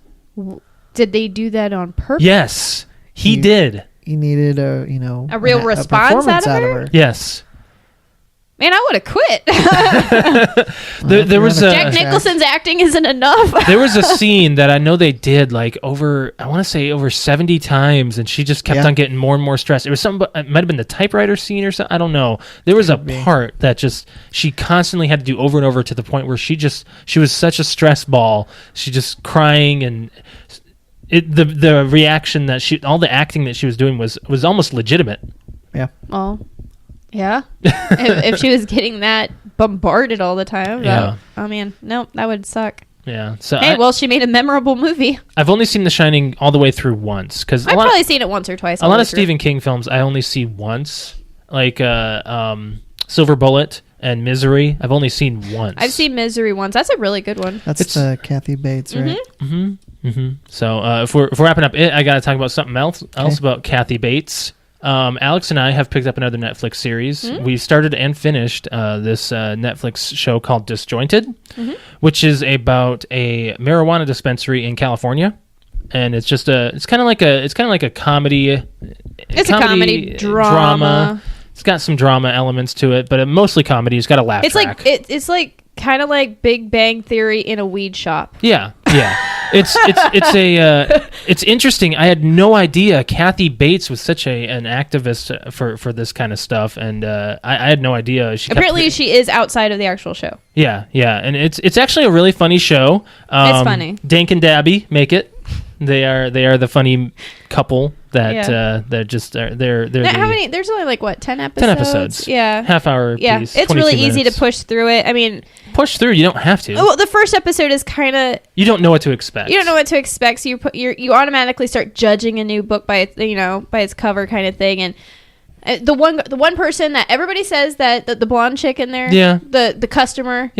Did they do that on purpose? Yes, he He- did. He needed a real response performance out of her? Yes. Man, I would have quit. There was a Jack Nicholson's acting isn't enough. there was a scene that I know they did like over 70 times, and she just kept Yeah. on getting more and more stressed. It was something, it might have been the typewriter scene or something. I don't know. There was a part that just she constantly had to do over and over to the point where she was such a stress ball. She just crying, and the reaction that all the acting that she was doing was almost legitimate. Yeah. Well, yeah. if she was getting that bombarded all the time, Yeah. I mean, no, that would suck. Yeah. So Hey, well, she made a memorable movie. I've only seen The Shining all the way through once, because I've probably seen it once or twice. a lot of Stephen King films I only see once, like Silver Bullet and Misery. I've only seen once. I've seen Misery once. That's a really good one. That's Kathy Bates, right? So if we're wrapping up I got to talk about something else about Kathy Bates. Alyx and I have picked up another Netflix series. We started and finished this Netflix show called Disjointed, which is about a marijuana dispensary in California, and it's just it's kind of like a comedy. It's a comedy drama. It's got some drama elements to it, but mostly comedy. It's got a laugh track. It's like kind of like Big Bang Theory in a weed shop. Yeah. It's interesting. I had no idea Kathy Bates was such an activist for this kind of stuff, and I had no idea. She is outside of the actual show. Yeah, and it's actually a really funny show. It's funny. Dank and Dabby make it. They are the funny couple that they're just they're how many? There's only like what 10 episodes. 10 episodes. Yeah, half hour. Yeah, piece, it's really easy to push through it. I mean, push through. You don't have to. Well, the first episode is kind of you don't know what to expect. You don't know what to expect, so you automatically start judging a new book by its by its cover kind of thing. And the one person that everybody says that the blonde chick in there, the customer,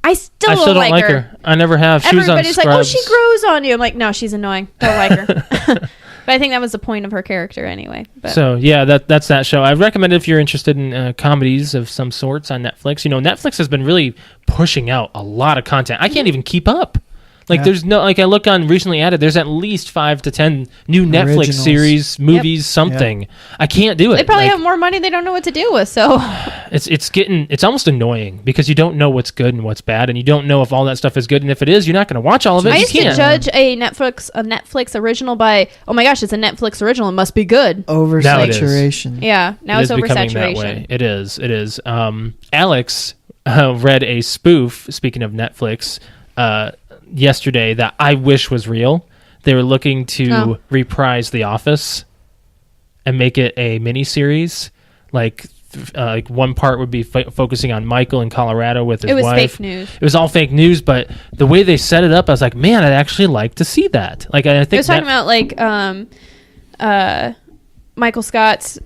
I still don't like her. I never have. Everybody's like, oh, she grows on you. I'm like, no, she's annoying. Don't like her. But I think that was the point of her character anyway. But. So yeah, that's that show. I recommend it if you're interested in comedies of some sorts on Netflix. Netflix has been really pushing out a lot of content. I can't even keep up. There's no I look on recently added. There's at least 5 to 10 new Netflix series, movies, something. Yep. I can't do it. They probably have more money they don't know what to do with. So it's almost annoying because you don't know what's good and what's bad, and you don't know if all that stuff is good. And if it is, you're not going to watch all of it. I used to judge a Netflix original by oh my gosh, it's a Netflix original. It must be good. Oversaturation. Yeah, now it's oversaturation. That way. It is. Alyx read a spoof. Speaking of Netflix. Yesterday that I wish was real. They were looking to reprise The Office and make it a mini series. Like one part would be focusing on Michael in Colorado with his wife. It was fake news. It was all fake news, but the way they set it up, I was like, man, I'd actually like to see that. I think it was talking about Michael Scott's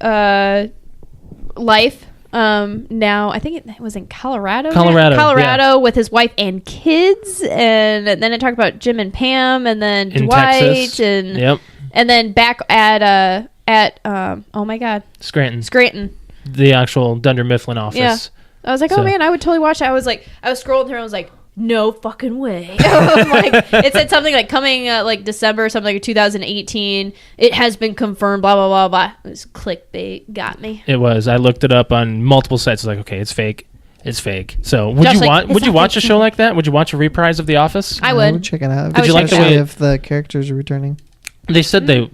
life. Now I think it was in Colorado with his wife and kids, and then it talked about Jim and Pam, and then in Dwight, Texas. and then back at oh my god, Scranton, the actual Dunder Mifflin office. Yeah, I was like, oh man, I would totally watch that. I was scrolling through, and I was like, no fucking way. It said something like coming December or something like 2018. It has been confirmed, blah, blah, blah, blah. It was clickbait. Got me. It was. I looked it up on multiple sites. I was like, okay, it's fake. It's fake. So would you watch a show like that? Would you watch a reprise of The Office? I would. Check it out. Did you like the way if the characters are returning? They said they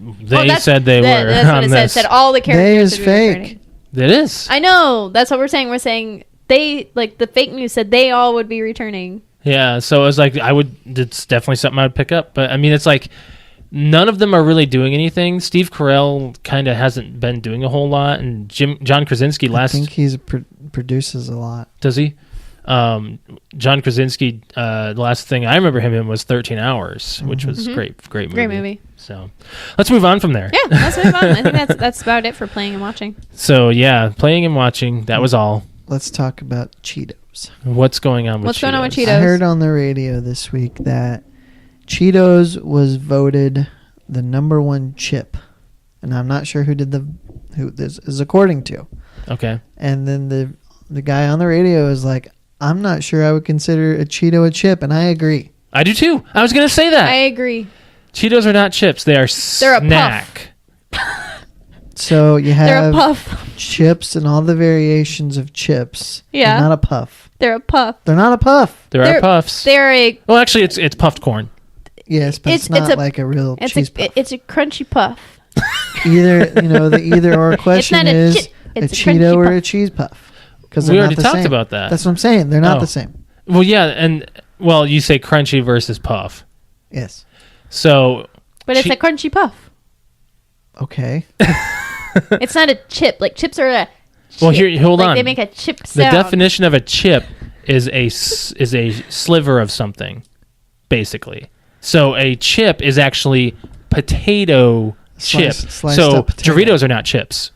said they were that's what it said. It said all the characters is fake. It is. I know. That's what we're saying. We're saying they the fake news said they all would be returning. Yeah, so it was like it's definitely something I would pick up. But I mean, it's like none of them are really doing anything. Steve Carell kind of hasn't been doing a whole lot, and John Krasinski I think he produces a lot. Does he? John Krasinski, the last thing I remember him in was 13 Hours, which was great movie. Great movie. So let's move on from there. Yeah, let's move on. I think that's about it for playing and watching. So yeah, playing and watching. That was all. Let's talk about Cheetos. What's going on with Cheetos? I heard on the radio this week that Cheetos was voted the number 1 chip, and I'm not sure who this is according to. Okay. And then the guy on the radio is like, I'm not sure I would consider a Cheeto a chip, and I agree. I do too. I was going to say that. I agree. Cheetos are not chips. They're a snack. So you have they're a puff. Chips and all the variations of chips. Yeah. They're not a puff. They're a puff. They're not a puff. There are puffs. They're a... Well, actually, it's puffed corn. Yes, but it's not like a real cheese puff. It's a crunchy puff. The either or question is a Cheeto or a cheese puff. Because we already talked about that. That's what I'm saying. They're not the same. Well, yeah, you say crunchy versus puff. Yes. So... But it's a crunchy puff. Okay. It's not a chip. Like chips are a chip. Well, here, hold on. They make a chip sound. The definition of a chip is a sliver of something, basically. So a chip is actually potato chip. Sliced so up potato. Doritos are not chips.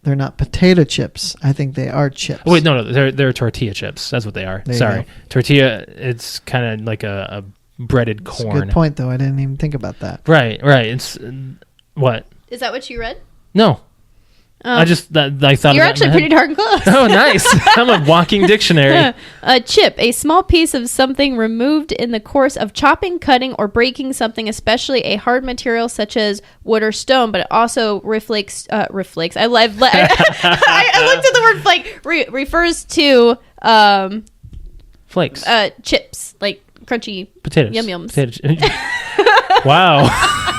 They're not potato chips. I think they are chips. Oh, wait, no, they're tortilla chips. That's what they are. There you Sorry, go. tortilla. It's kind of like a breaded That's a corn. good point, though. I didn't even think about that. Right. It's what? Is that what you read? No, I just I thought You're of that in actually my pretty head. darn close. Oh, nice! I'm a walking dictionary. A chip, a small piece of something removed in the course of chopping, cutting, or breaking something, especially a hard material such as wood or stone. But it also reflects. I looked at the word flake. Refers to Flakes. chips, like crunchy Potatoes. Yum yums. Wow.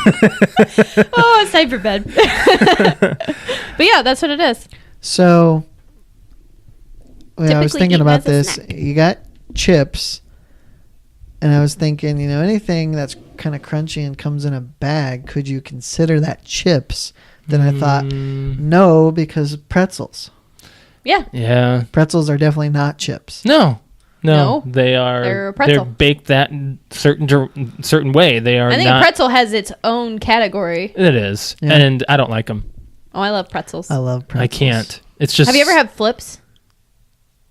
Oh, it's time for bed. But yeah, that's what it is. So, when I was Typically thinking eaten about as a this, snack. you got chips, and I was thinking, anything that's kind of crunchy and comes in a bag, could you consider that chips? Then I thought, no, because pretzels. Yeah. Yeah. Pretzels are definitely not chips. No, No. they are. They're a pretzel. They're baked that certain way. They are. I think not, a pretzel has its own category. It is, Yeah. and I don't like them. Oh, I love pretzels. I love pretzels. I can't. It's just. Have you ever had flips?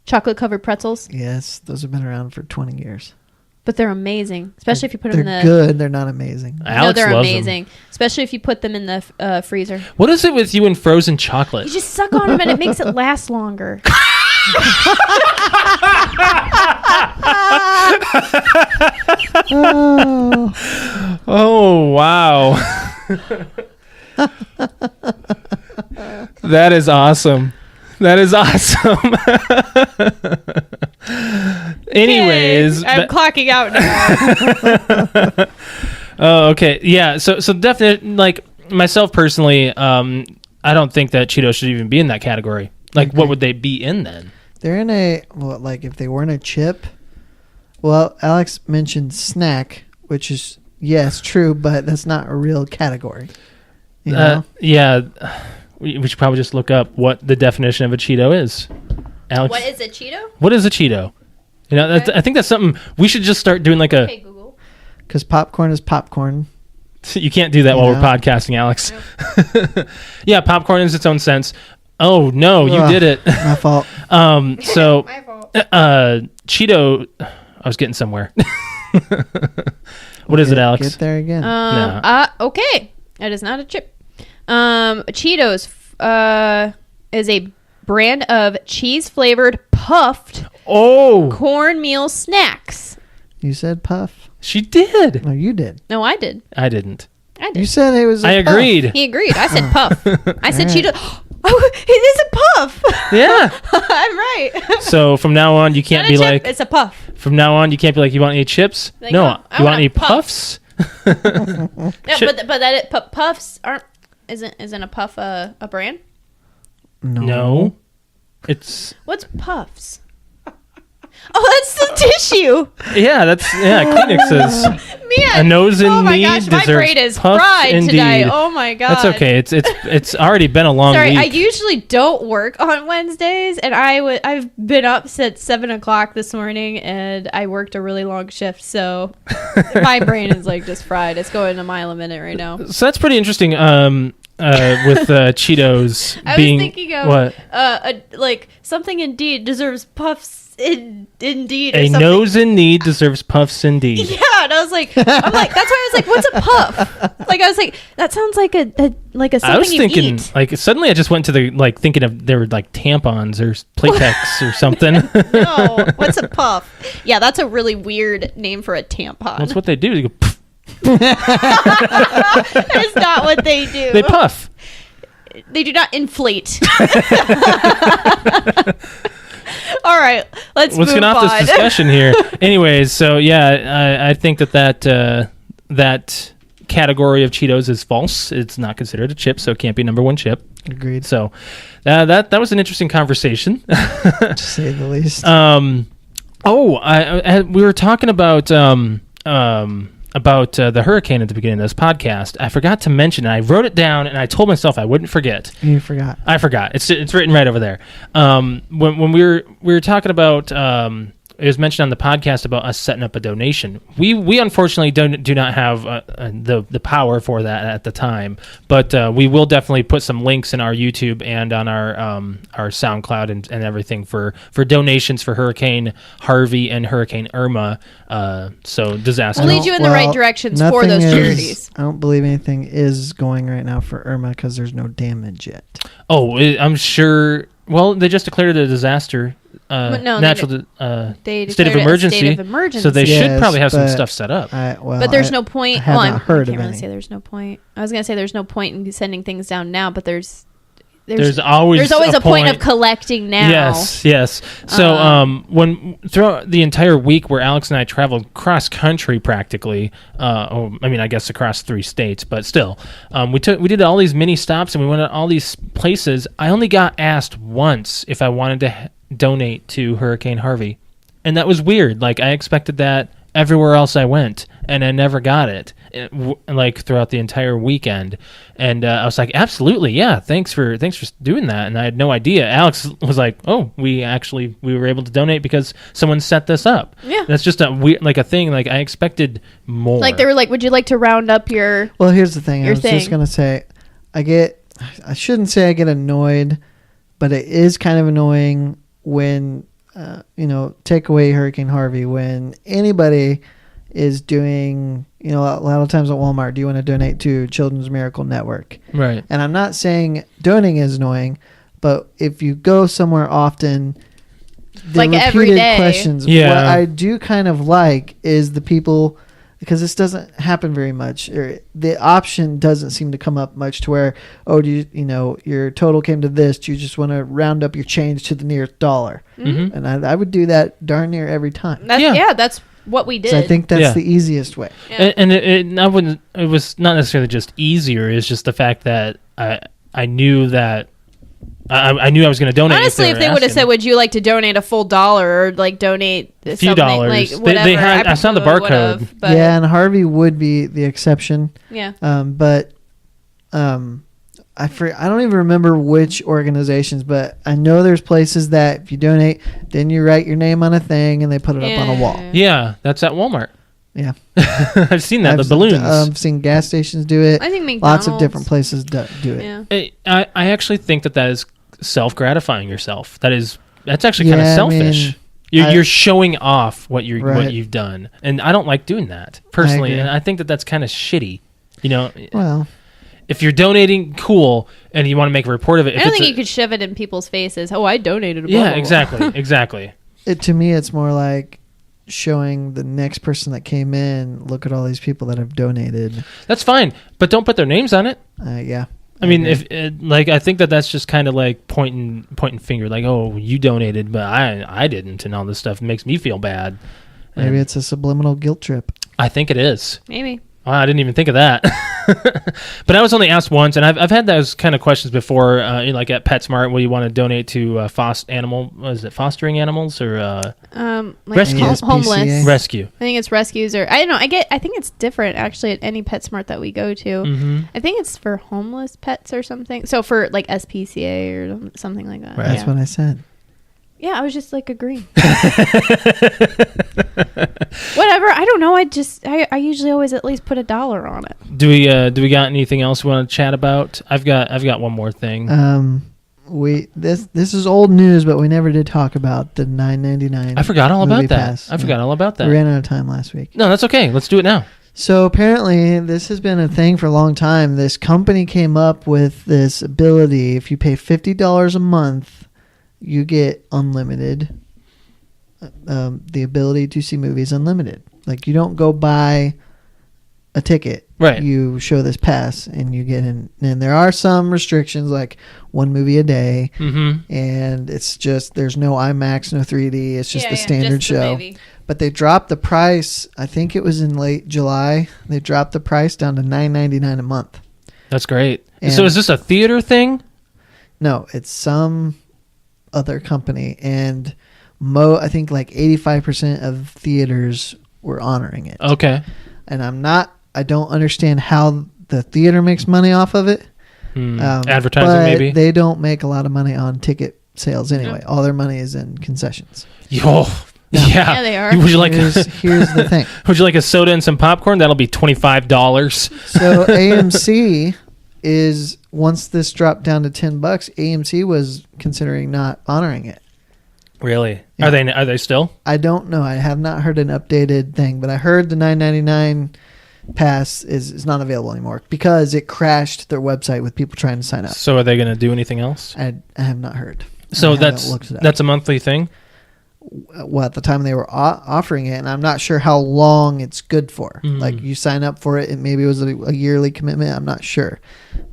Chocolate covered pretzels? Yes, those have been around for 20 years. But they're amazing, especially if you put them in They're the. good. They're not amazing. No, Alex they're loves 'em. amazing, especially if you put them in the freezer. What is it with you and frozen chocolate? You just suck on them and it makes it last longer. Oh, Oh wow. That is awesome. That is awesome. Anyways, I'm clocking out now. oh, okay. Yeah. So definitely, like myself personally, I don't think that Cheetos should even be in that category. Like, what would they be in then? they're in a, well, like if they weren't a chip. Well, Alex mentioned snack, which is, yes, true, but that's not a real category. You know? Yeah. We should probably just look up what the definition of a Cheeto is. Alex, What is a Cheeto? what is a Cheeto? Okay. I think that's something we should just start doing. Like Okay, Google. Because popcorn is popcorn. you can't do that while we're Yeah. podcasting, Alex. Yeah, popcorn is its own sense. Oh no, you Ugh. did it. My fault. So My fault. Cheeto. I was getting somewhere. What is it, Alex? Get there again. Okay. It is not a chip. Cheetos is a brand of cheese-flavored puffed Oh, cornmeal snacks. You said puff. she did. No, you did. No, I did. I didn't. I You did. said it was. I a puff. agreed. He agreed. I said puff. I said All right. Cheetos. Oh, it is a puff. Yeah. I'm right. So from now on, you Not can't a be chip, like. it's a puff. From now on, you can't be like, you want any chips? Like, no. no, I You want want a any puff. puffs? No, Chip- but puffs aren't. Isn't a puff a brand? No. It's What's puffs? Oh, that's the tissue. Kleenex is. Man, A nose in oh my need gosh, my deserves brain is puffs fried today. indeed. Oh my god, That's okay. It's already been a long Sorry, week. I usually don't work on Wednesdays, and I've been up since 7:00 this morning, and I worked a really long shift, so my brain is like just fried. It's going a mile a minute right now. So that's pretty interesting. With Cheetos I being was thinking of what like something indeed deserves puffs. Indeed, or a something. nose in need deserves puffs indeed. Yeah, and I was like, that's why I was like, what's a puff? Like I was like, that sounds like a something I was you thinking eat. like suddenly I just went to the like thinking of there were like tampons or Playtex or something. No, what's a puff? Yeah, that's a really weird name for a tampon. That's what they do. They go. Pff, That is not what they do. they puff. They do not inflate. All right, let's Let's move get off on. this discussion here. Anyways, so yeah, I think that category of Cheetos is false. It's not considered a chip, so it can't be number one chip. Agreed. So that was an interesting conversation. To say the least. We were talking about the hurricane at the beginning of this podcast. I forgot to mention it. I wrote it down, and I told myself I wouldn't forget. You forgot. I forgot. It's written right over there. When we were talking about it was mentioned on the podcast about us setting up a donation. We unfortunately do not have the power for that at the time, but we will definitely put some links in our YouTube and on our SoundCloud and everything for donations for Hurricane Harvey and Hurricane Irma. So disaster. We'll lead you in the right directions for those charities. I don't believe anything is going right now for Irma because there's no damage yet. Oh, I'm sure. Well, they just declared it a disaster. Natural state of emergency. So they should probably have some stuff set up. But there's no point. I can't really say there's no point. I was going to say there's no point in sending things down now, but there's always a point of collecting now. Yes. So when throughout the entire week where Alyx and I traveled cross country practically, I guess across 3 states, but still, we did all these mini stops and we went to all these places. I only got asked once if I wanted to donate to Hurricane Harvey, and that was weird. Like, I expected that everywhere else I went, and I never got it, like throughout the entire weekend. And I was like, absolutely, yeah, thanks for doing that. And I had no idea. Alyx was like, oh, we were able to donate because someone set this up. Yeah, that's just a weird, like, a thing. Like, I expected more. Like, they were like, would you like to round up your? Well, here's the thing. I was just gonna say, I shouldn't say I get annoyed, but it is kind of annoying when. Take away Hurricane Harvey, when anybody is doing, a lot of times at Walmart, do you want to donate to Children's Miracle Network? Right. And I'm not saying donating is annoying, but if you go somewhere often, the like repeated every day questions, what I do kind of like is the people, because this doesn't happen very much, or the option doesn't seem to come up much to where, your total came to this, do you just want to round up your change to the nearest dollar? Mm-hmm. And I would do that darn near every time. That's what we did. So I think that's the easiest way. Yeah. And it was not necessarily just easier, it's just the fact that I knew that I knew I was going to donate. Honestly, if they would have said, "Would you like to donate a full $1 or like donate a few dollars?" Like whatever, I saw the barcode. Yeah, and Harvey would be the exception. Yeah. But I don't even remember which organizations, but I know there's places that if you donate, then you write your name on a thing and they put it up on a wall. Yeah, that's at Walmart. Yeah. I've seen that, the balloons. I've seen gas stations do it. I think McDonald's. Lots of different places do it. Yeah. I actually think that is self-gratifying yourself. That's actually kind of selfish. You're showing off what you've done, and I don't like doing that personally. And I think that's kind of shitty. Well, if you're donating, cool, and you want to make a report of it. I don't think you could shove it in people's faces. Oh, I donated. Exactly. To me, it's more like showing the next person that came in, look at all these people that have donated. That's fine, but don't put their names on it. Yeah. I mean, if I think that's just kind of like pointing finger, like, oh, you donated, but I didn't, and all this stuff makes me feel bad. Maybe it's a subliminal guilt trip. I think it is. Maybe. Oh, I didn't even think of that. But I was only asked once, and I've had those kind of questions before, like at PetSmart, where you want to donate to fostering animals or rescue? Homeless. Rescue. I think it's rescues, or I don't know. I think it's different actually at any PetSmart that we go to. Mm-hmm. I think it's for homeless pets or something. So for like SPCA or something like that. Right. That's what I said. Yeah, I was just like agreeing. Whatever. I don't know. I usually always at least put $1 on it. Do we got anything else we want to chat about? I've got one more thing. This is old news, but we never did talk about the $9.99. I forgot all about that. Pass. I forgot all about that. We ran out of time last week. No, that's okay. Let's do it now. So apparently, this has been a thing for a long time. This company came up with this ability: if you pay $50 a month, you get unlimited, the ability to see movies unlimited. Like, you don't go buy a ticket. Right. You show this pass and you get in. And there are some restrictions, like one movie a day. Mm-hmm. And it's just, there's no IMAX, no 3D. It's just the standard just the show. movie. But they dropped the price. I think it was in late July. They dropped the price down to $9.99 a month. That's great. And so is this a theater thing? No, it's some other company, and I think like 85% of theaters were honoring it. Okay. And I don't understand how the theater makes money off of it. Advertising, maybe. They don't make a lot of money on ticket sales anyway. All their money is in concessions. Yo, Yeah, they are. Would you like here's the thing. Would you like a soda and some popcorn? That'll be $25. So AMC is, once this dropped down to $10, AMC was considering not honoring it. Really? Yeah. Are they still? I don't know. I have not heard an updated thing, but I heard the $9.99 pass is not available anymore because it crashed their website with people trying to sign up. So are they going to do anything else? I have not heard. So that's a monthly thing? Well, at the time they were offering it, and I'm not sure how long it's good for. Like, you sign up for it, and maybe it was a yearly commitment. I'm not sure.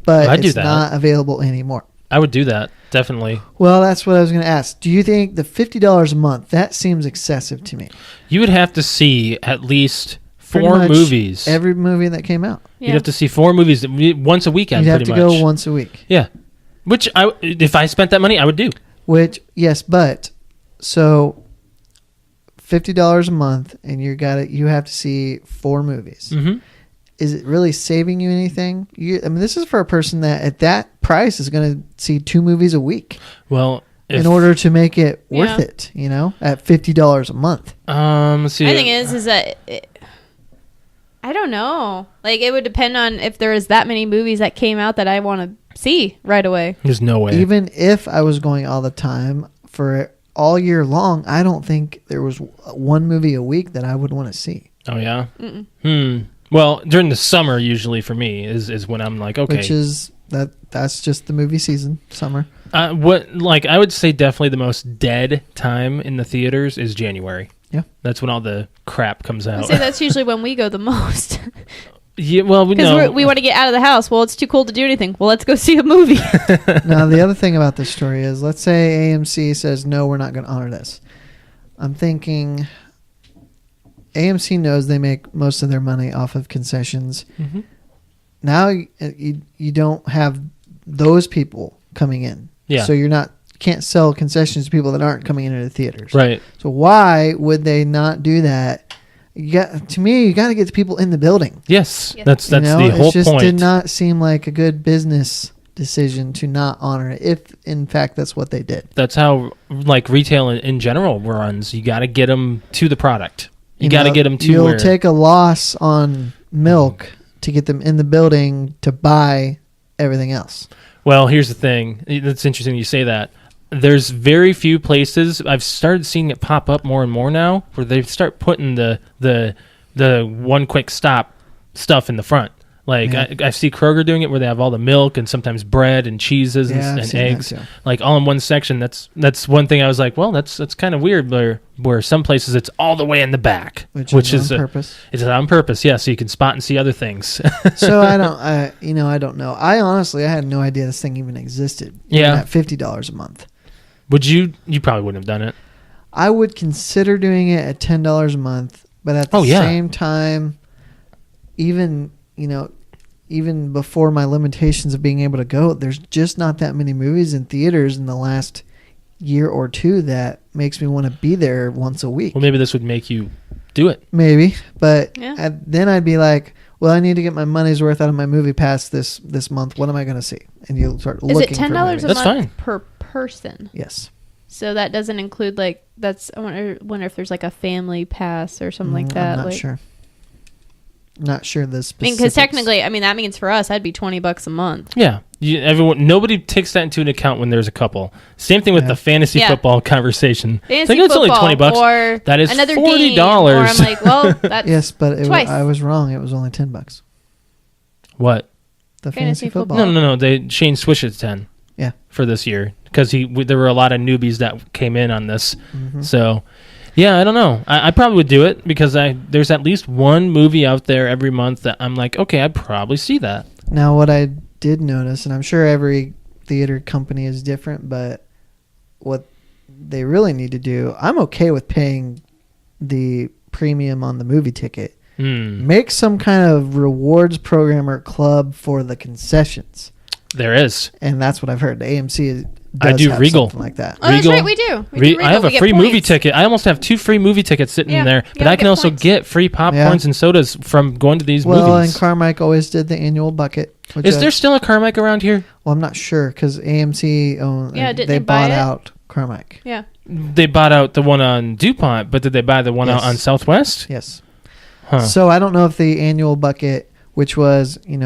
But it's not available anymore. I would do that, definitely. Well, that's what I was going to ask. Do you think the $50 a month, that seems excessive to me? You would have to see at least Pretty 4 much movies. Every movie that came out. Yeah. You'd have to see 4 movies once a weekend. You'd have to pretty much. go once a week. Yeah, which if I spent that money, I would do. Which, yes, but so $50 a month, and you have to see 4 movies. Mm-hmm. Is it really saving you anything? I mean, this is for a person that at that price is going to see 2 movies a week. Well, in order to make it worth it, at $50 a month. Let's see. My thing is that I don't know. Like, it would depend on if there is that many movies that came out that I want to see right away. There's no way. Even if I was going all the time for all year long, I don't think there was 1 movie a week that I would want to see. Oh yeah. Well, during the summer, usually for me is when I'm like, okay. Which is that's just the movie season, summer. I would say definitely the most dead time in the theaters is January. Yeah, that's when all the crap comes out. I say that's usually when we go the most. Yeah, well, because we want to get out of the house. Well, it's too cold to do anything. Well, let's go see a movie. Now, the other thing about this story is, let's say AMC says, no, we're not going to honor this. I'm thinking AMC knows they make most of their money off of concessions. Mm-hmm. Now you don't have those people coming in. Yeah. So you can't sell concessions to people that aren't coming into the theaters. Right. So why would they not do that? To me, you got to get the people in the building. Yes. That's the whole point. It just did not seem like a good business decision to not honor it, if in fact that's what they did. That's how retail in general runs. You got to get them to the product. You got to get them to You'll take a loss on milk to get them in the building to buy everything else. Well, here's the thing. It's interesting you say that. There's very few places. I've started seeing it pop up more and more now where they start putting the one quick stop stuff in the front. I see Kroger doing it where they have all the milk and sometimes bread and cheeses and eggs, all in one section. That's one thing I was like, well, that's kind of weird. Where some places it's all the way in the back, which is on purpose. It's on purpose, yeah, so you can spot and see other things. So I don't know. I honestly had no idea this thing even existed. Yeah, at $50 a month. Would you? You probably wouldn't have done it. I would consider doing it at $10 a month, but at the same time, even before my limitations of being able to go, there's just not that many movies in theaters in the last year or 2 that makes me want to be there once a week. Well, maybe this would make you do it. Maybe, but then I'd be like, well, I need to get my money's worth out of my movie pass this month. What am I going to see? And you'll start looking for movies. Is it $10 a month per person? Yes. So that doesn't include I wonder if there's a family pass or something like that. I'm not sure. Not sure the specifics. Because technically, that means for us, that'd be $20 a month. Yeah, nobody takes that into an account when there's a couple. Same thing with the fantasy football conversation. Fantasy it's only $20, or that is another $40. Game, or I'm like, well, that's yes, but I was wrong. It was only $10. What? The fantasy football. No. Shane Swish at 10. Yeah, for this year because there were a lot of newbies that came in on this, so. Yeah, I don't know. I probably would do it because there's at least one movie out there every month that I'm like, okay, I'd probably see that. Now, what I did notice, and I'm sure every theater company is different, but what they really need to do, I'm okay with paying the premium on the movie ticket. Make some kind of rewards program or club for the concessions. There is. And that's what I've heard. The AMC I do Regal like that. Oh, that's right, we do. I have a free movie ticket. I almost have 2 free movie tickets sitting in there, but I can also get free popcorns and sodas from going to these movies. Well, and Carmike always did the annual bucket. Is there still a Carmike around here? Well, I'm not sure because AMC they bought out Carmike. Yeah. They bought out the one on DuPont, but did they buy the one out on Southwest? Yes. Huh. So I don't know if the annual bucket, which was, you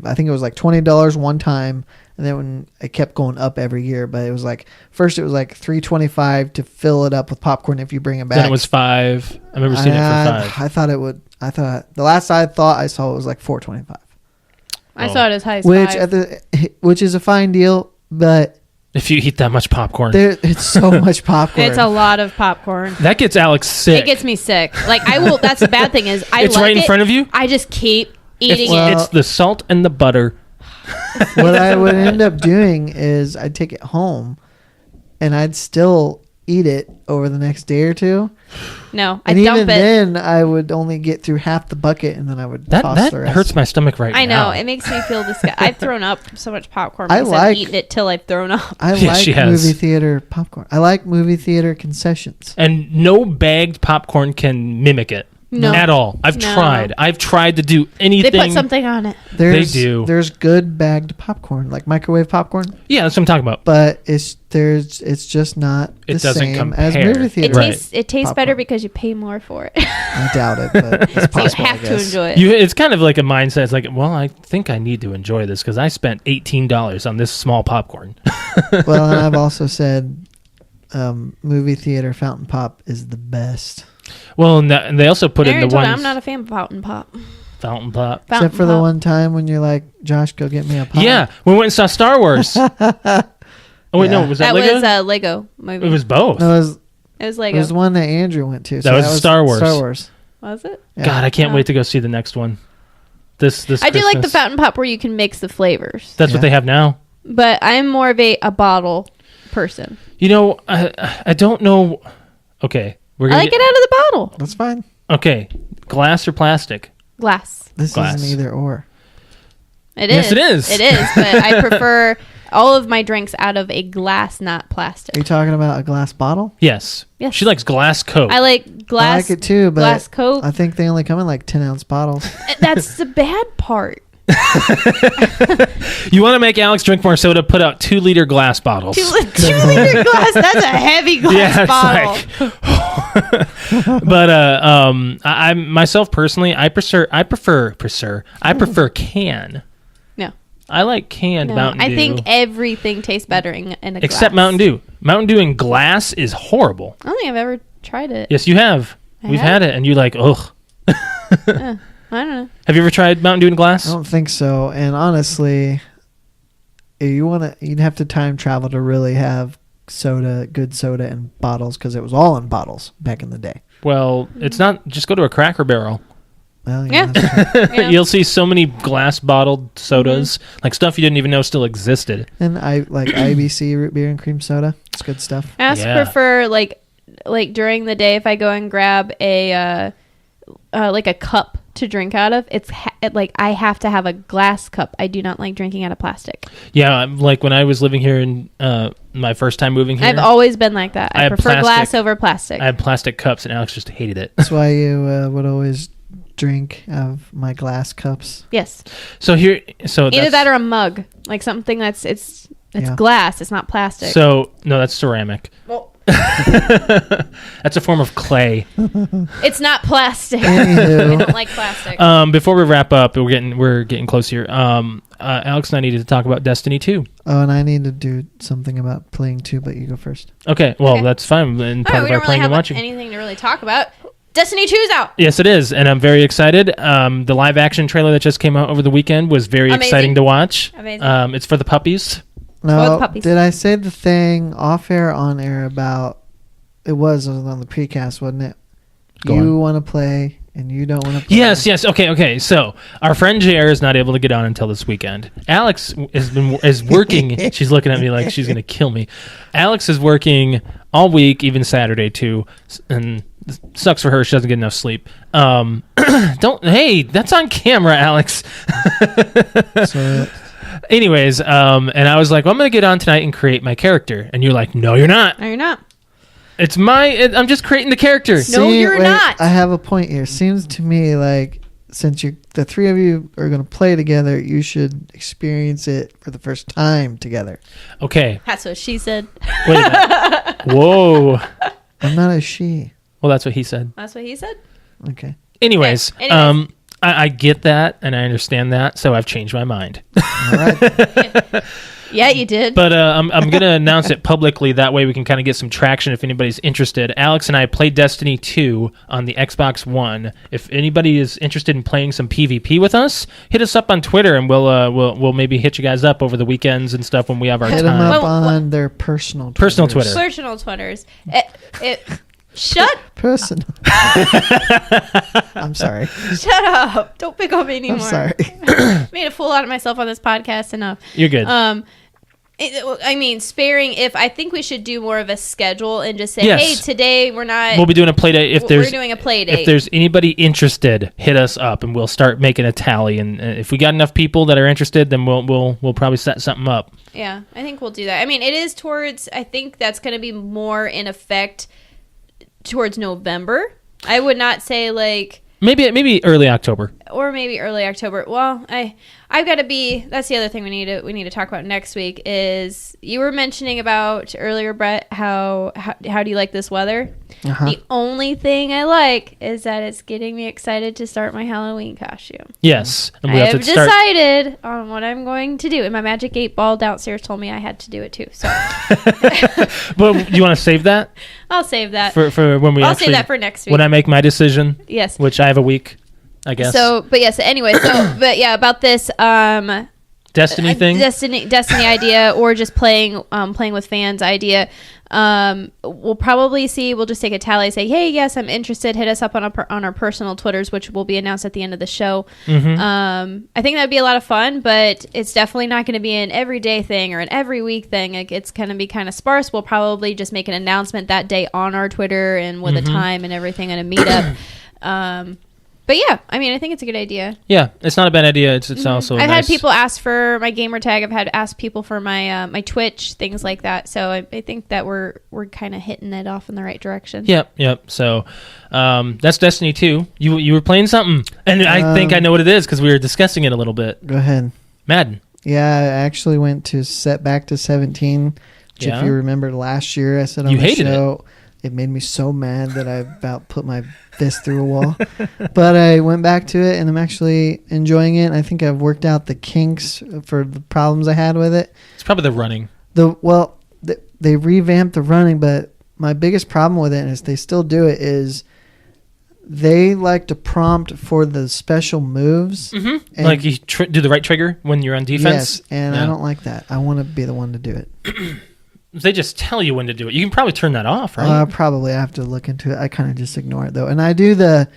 I think it was like $20 one time, and then when it kept going up every year, but it was like first it was like $3.25 to fill it up with popcorn if you bring it back. Then it was $5. I remember seeing it for $5. I thought it would. I thought the last I saw it was like $4.25. I saw it as high as Which $5. which is a fine deal, but If you eat that much popcorn, it's so much popcorn. It's a lot of popcorn. that gets Alex sick. It gets me sick. Like I will. That's the bad thing is I. It's like right in front of you. I just keep eating It's the salt and the butter. What I would end up doing is I'd take it home, and I'd still eat it over the next day or two. No, I And dump even it. then, I would only get through half the bucket, and then I would toss That the rest. hurts my stomach right I now. know. It makes me feel disgusting. I've thrown up so much popcorn I because like- I've eaten it till I've thrown up. I Yeah, she like has. movie theater popcorn. I like movie theater concessions. And no bagged popcorn can mimic it. No. At all. I've No. tried. I've tried to do anything. They put something on it. do. There's good bagged popcorn, like microwave popcorn, Yeah, that's what I'm talking about. but it's just not It the doesn't same as compare. movie It theater. Right. tastes better Popcorn. because you pay more for it. I doubt it, but it's So you possible. have I to guess. enjoy it. It's kind of like a mindset. It's like, well, I think I need to enjoy this because I spent $18 on this small popcorn. Well, and I've also said movie theater fountain pop is the best. Well, and they also put I in already the told you, ones I'm not a fan of fountain pop. fountain pop. Except for the one time when you're like, Josh, go get me a pop. Yeah, we went and saw Star Wars. Oh wait, Yeah. no, was that That Lego? was a Lego movie. It was both. No, it It was was Lego. the one that Andrew went to. That was Star Wars. Star Wars. Was it? Yeah. God, I can't Oh. wait to go see the next one. This I do like the Christmas. fountain pop where you can mix the flavors. That's Yeah. what they have now. But I'm more of a bottle person. You know, I don't know. Okay, we're I gonna like it out of the bottle. That's fine. Okay, glass or plastic? Glass. This Glass. isn't either or. It Yes, is. it is. It is. But I prefer all of my drinks out of a glass, not plastic. Are you talking about a glass bottle? Yes. Yes. She likes glass Coke. I like glass. I like it too, but glass Coke. I think they only come in like 10-ounce bottles. That's the bad part. You want to make Alex drink more soda? Put out 2-liter glass bottles. 2 liter glass. That's a heavy glass Yeah, it's bottle. But I myself personally, I prefer can. No. I like canned No, Mountain Dew. I think everything tastes better in a except glass. Mountain Dew. Mountain Dew in glass is horrible. I don't think I've ever tried it. Yes, you have. I We've have? had it, and you're like, ugh. I don't know. Have you ever tried Mountain Dew in I glass? don't think so. And honestly, if you'd have to time travel to really have good soda in bottles because it was all in bottles back in the day. Well, it's not. Just go to a Cracker Barrel. Well, Yeah. that's true. Yeah. You'll see so many glass bottled sodas, like stuff you didn't even know still existed. And I like IBC root beer and cream soda. It's good stuff. I also Yeah. prefer like during the day if I go and grab a like a cup to drink out of. Like I have to have a glass cup. I do not like drinking out of plastic. Yeah, like when I was living here in my first time moving here, I've always been like that. I I have prefer glass plastic. over plastic. I had plastic cups, and Alex just hated it. That's why you would always drink out of my glass cups. Yes, So either that's- that or a mug, like something that's it's Yeah. glass. It's not plastic. So no, that's ceramic. Well, That's a form of clay. it's not plastic. I Anywho, don't like plastic. Before we wrap up, we're getting close here. Alex and I needed to talk about Destiny 2. oh, and I need to do something about playing too, but you go first. Okay, well Okay. that's fine. And All part right, of we our don't really playing and have watching. anything to really talk about. Destiny 2's out. Yes, it is, and I'm very excited. The live action trailer that just came out over the weekend was very Amazing. exciting to watch. Amazing. It's for the puppies. Spoil No, the puppies. did I say the thing off air, on air about it was on the precast, wasn't it? Go You on. want to play and you don't want to play. Yes. Okay. So our friend JR is not able to get on until this weekend. Alex is working. She's looking at me like she's gonna kill me. Alex is working all week, even Saturday too, and it sucks for her. She doesn't get enough sleep. Hey, that's on camera, Alex. So Anyways, and I was like, well, I'm gonna get on tonight and create my character, and you're like, no, you're not. No, you're not. I'm just creating the character. No, you're not. I have a point here. Seems to me like since the three of you are going to play together, you should experience it for the first time together. Okay. That's what she said. Wait a minute. Whoa. I'm not a she. Well, that's what he said. That's what he said. Okay. Anyways, Yeah, I get that and I understand that, so I've changed my mind. All right. Yeah, you did. But I'm going to announce it publicly. That way we can kind of get some traction if anybody's interested. Alex and I played Destiny 2 on the Xbox One. If anybody is interested in playing some PvP with us, hit us up on Twitter, and we'll maybe hit you guys up over the weekends and stuff when we have our Hit time. them up Well, on their personal Twitters. Personal Twitter. Personal Twitters. Shut Personal. I'm sorry. Shut up. Don't pick on me anymore. I'm sorry. Made a fool out of myself on this podcast enough. You're good. Sparing if I think we should do more of a schedule and just say, Yes. hey, today we're not. We'll be doing a play date. We're doing a play date. If there's anybody interested, hit us up and we'll start making a tally. And if we got enough people that are interested, then we'll probably set something up. Yeah, I think we'll do that. I mean, it is towards. I think that's going to be more in effect towards November. I would not say like. Maybe early October. Or maybe early October. Well, I've got to be. That's the other thing we need to talk about next week. Is you were mentioning about earlier, Brett? How do you like this weather? Uh-huh. The only thing I like is that it's getting me excited to start my Halloween costume. Yes, and I have decided on what I'm going to do, and my Magic 8 Ball downstairs told me I had to do it too. So, But do you want to save that I'll save that. for when we? I'll save that for next week. When I make my decision. Yes. Which I have a week, I guess. So, but yes. Anyway, but yeah, about this Destiny thing. Destiny idea, or just playing with fans idea. We'll probably see. We'll just take a tally. Say, hey, yes, I'm interested. Hit us up on our personal Twitters, which will be announced at the end of the show. Mm-hmm. I think that'd be a lot of fun, but it's definitely not going to be an everyday thing or an every week thing. Like, it's going to be kind of sparse. We'll probably just make an announcement that day on our Twitter and with a time and everything and a meetup. But yeah, I mean, I think it's a good idea. Yeah, it's not a bad idea. It's also I've nice. had people ask for my gamer tag. I've had asked people for my my Twitch, things like that. So I think that we're kind of hitting it off in the right direction. Yep. So that's Destiny 2. You were playing something, and I think I know what it is because we were discussing it a little bit. Go ahead. Madden. Yeah, I actually went to back to 17, which if you remember last year I said on the show, it made me so mad that I about put my fist through a wall. But I went back to it, and I'm actually enjoying it. I think I've worked out the kinks for the problems I had with it. It's probably the running. They revamped the running, but my biggest problem with it, is they still do it, is they like to prompt for the special moves. Mm-hmm. Like you do the right trigger when you're on defense? Yes, and I don't like that. I want to be the one to do it. They just tell you when to do it. You can probably turn that off, right? Probably. I have to look into it. I kind of just ignore it, though. And I do the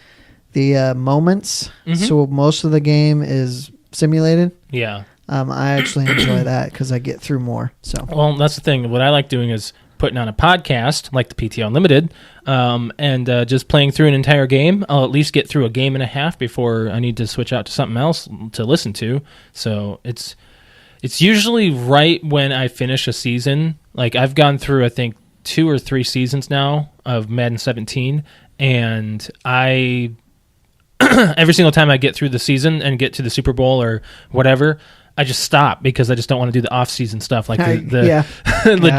moments, so most of the game is simulated. Yeah. I actually enjoy that because I get through more. So. Well, that's the thing. What I like doing is putting on a podcast, like the PTOUnlimited, and just playing through an entire game. I'll at least get through a game and a half before I need to switch out to something else to listen to. So it's usually right when I finish a season. Like, I've gone through, I think, 2 or 3 seasons now of Madden 17, and I every single time I get through the season and get to the Super Bowl or whatever, I just stop because I just don't want to do the off-season stuff like the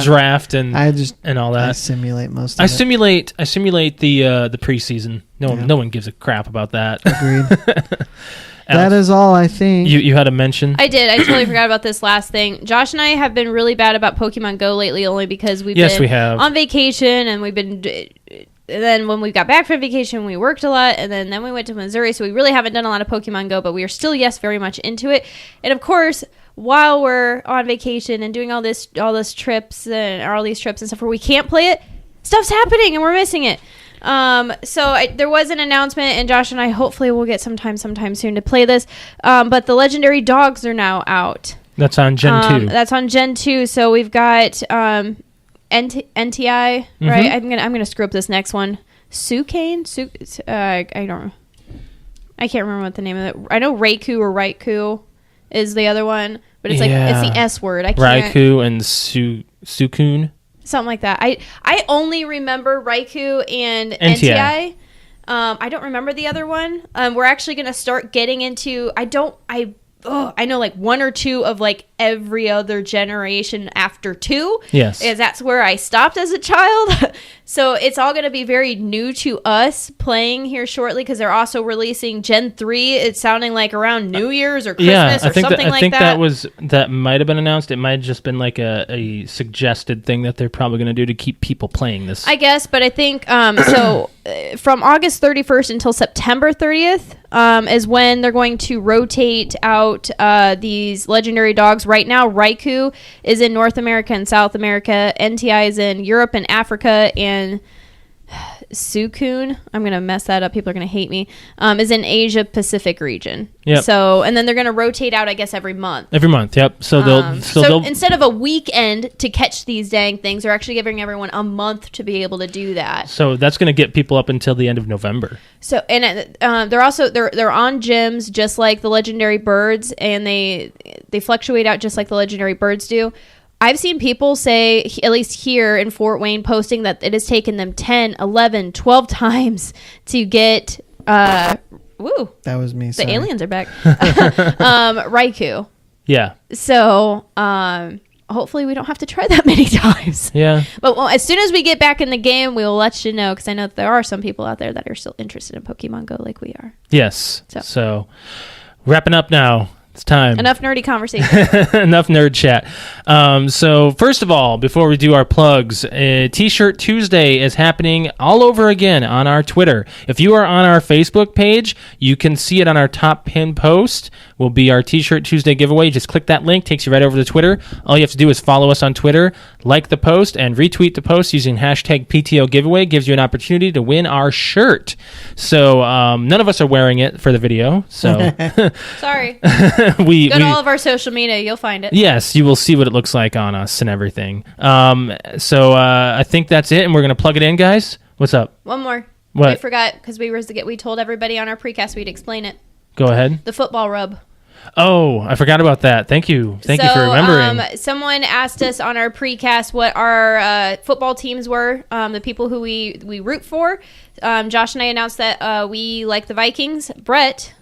draft and all that. I simulate most of I it. simulate the preseason. No one gives a crap about that. Agreed. That is all, I think. You had a mention? I did. I totally forgot about this last thing. Josh and I have been really bad about Pokemon Go lately, only because we have on vacation, and we've been. And then when we got back from vacation, we worked a lot, and then we went to Missouri, so we really haven't done a lot of Pokemon Go, but we are still, very much into it. And of course, while we're on vacation and doing all these trips and stuff where we can't play it, stuff's happening and we're missing it. So there was an announcement, and Josh and I hopefully will get sometime soon to play this. But the legendary dogs are now out. That's on Gen 2. That's on Gen 2. So we've got NTI, right? I'm gonna screw up this next one. Sucane? I don't know. I can't remember what the name of it. I know Raikou or Raikou is the other one, but it's it's the S word. I can't. Raikou and Suicune. Something like that. I only remember Raikou and NTI. I don't remember the other one. We're actually going to start getting into, I know like one or two of like every other generation after 2. Yes. Because that's where I stopped as a child. So it's all going to be very new to us playing here shortly, because they're also releasing Gen 3. It's sounding like around New Year's or Christmas or something like that. That might have been announced. It might have just been like a suggested thing that they're probably going to do to keep people playing this. I guess, but I think from August 31st until September 30th is when they're going to rotate out these legendary dogs. Right now, Raikou is in North America and South America. NTI is in Europe and Africa, and Suicune, I'm going to mess that up, people are going to hate me, is in Asia Pacific region. Yep. So, and then they're going to rotate out, I guess, every month. Every month, yep. So they'll instead of a weekend to catch these dang things, they're actually giving everyone a month to be able to do that. So that's going to get people up until the end of November. So, and they're also they're on gyms just like the legendary birds, and they fluctuate out just like the legendary birds do. I've seen people say, at least here in Fort Wayne, posting that it has taken them 10, 11, 12 times to get, That was me. The aliens are back. Raikou. Yeah. So, hopefully we don't have to try that many times. Yeah. But as soon as we get back in the game, we will let you know, because I know that there are some people out there that are still interested in Pokemon Go like we are. Yes. So wrapping up now. It's time. Enough nerdy conversation. Enough nerd chat. So first of all, before we do our plugs, T-Shirt Tuesday is happening all over again on our Twitter. If you are on our Facebook page, you can see it on our top pin post. Will be our T-Shirt Tuesday giveaway. Just click that link, takes you right over to Twitter. All you have to do is follow us on Twitter, like the post, and retweet the post using hashtag PTO giveaway. Gives you an opportunity to win our shirt. So none of us are wearing it for the video. So sorry. Go we to all of our social media, you'll find it. Yes, you will see what it looks like on us and everything. So I think that's it, and we're gonna plug it in, guys. What's up? One more. What? We forgot, because we told everybody on our precast we'd explain it. Go ahead. The football rub. Oh, I forgot about that. Thank you for remembering. Someone asked us on our precast what our football teams were, the people who we root for. Josh and I announced that we like the Vikings. Brett,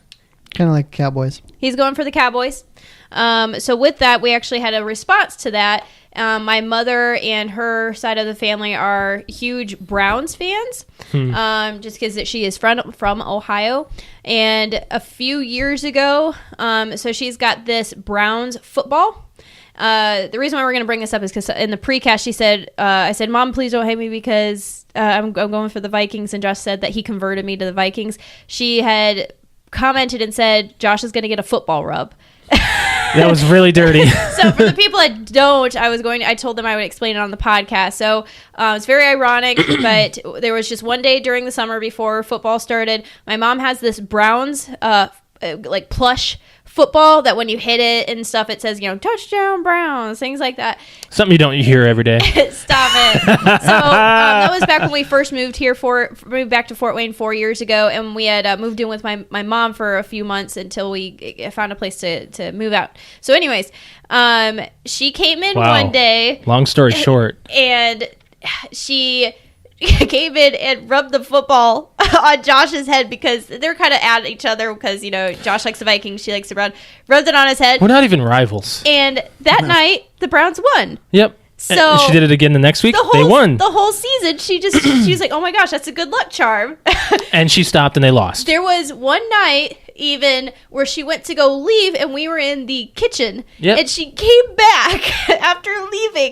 kind of like Cowboys. He's going for the Cowboys. So with that, we actually had a response to that. My mother and her side of the family are huge Browns fans, just because she is from Ohio. And a few years ago, so she's got this Browns football. The reason why we're going to bring this up is because in the precast, she said, I said, Mom, please don't hate me because I'm going for the Vikings. And Josh said that he converted me to the Vikings. She had commented and said, Josh is going to get a football rub. That was really dirty. So for the people that don't, I told them I would explain it on the podcast. So it's very ironic, but there was just one day during the summer before football started. My mom has this Browns like plush football that when you hit it and stuff, it says, touchdown Browns, things like that. Something you don't hear every day. Stop it. So that was back when we first moved back to Fort Wayne 4 years ago, and we had moved in with my mom for a few months until we found a place to move out. So anyways, she came in one day. Long story short. And she came in and rubbed the football on Josh's head, because they're kind of at each other, because Josh likes the Vikings, she likes the Browns. Rubbed it on his head. We're not even rivals. And that night the Browns won. Yep. So and she did it again the next week. They won the whole season. She was like, oh my gosh, that's a good luck charm. And she stopped and they lost. There was one night even where she went to go leave, and we were in the kitchen. Yep. And she came back after leaving,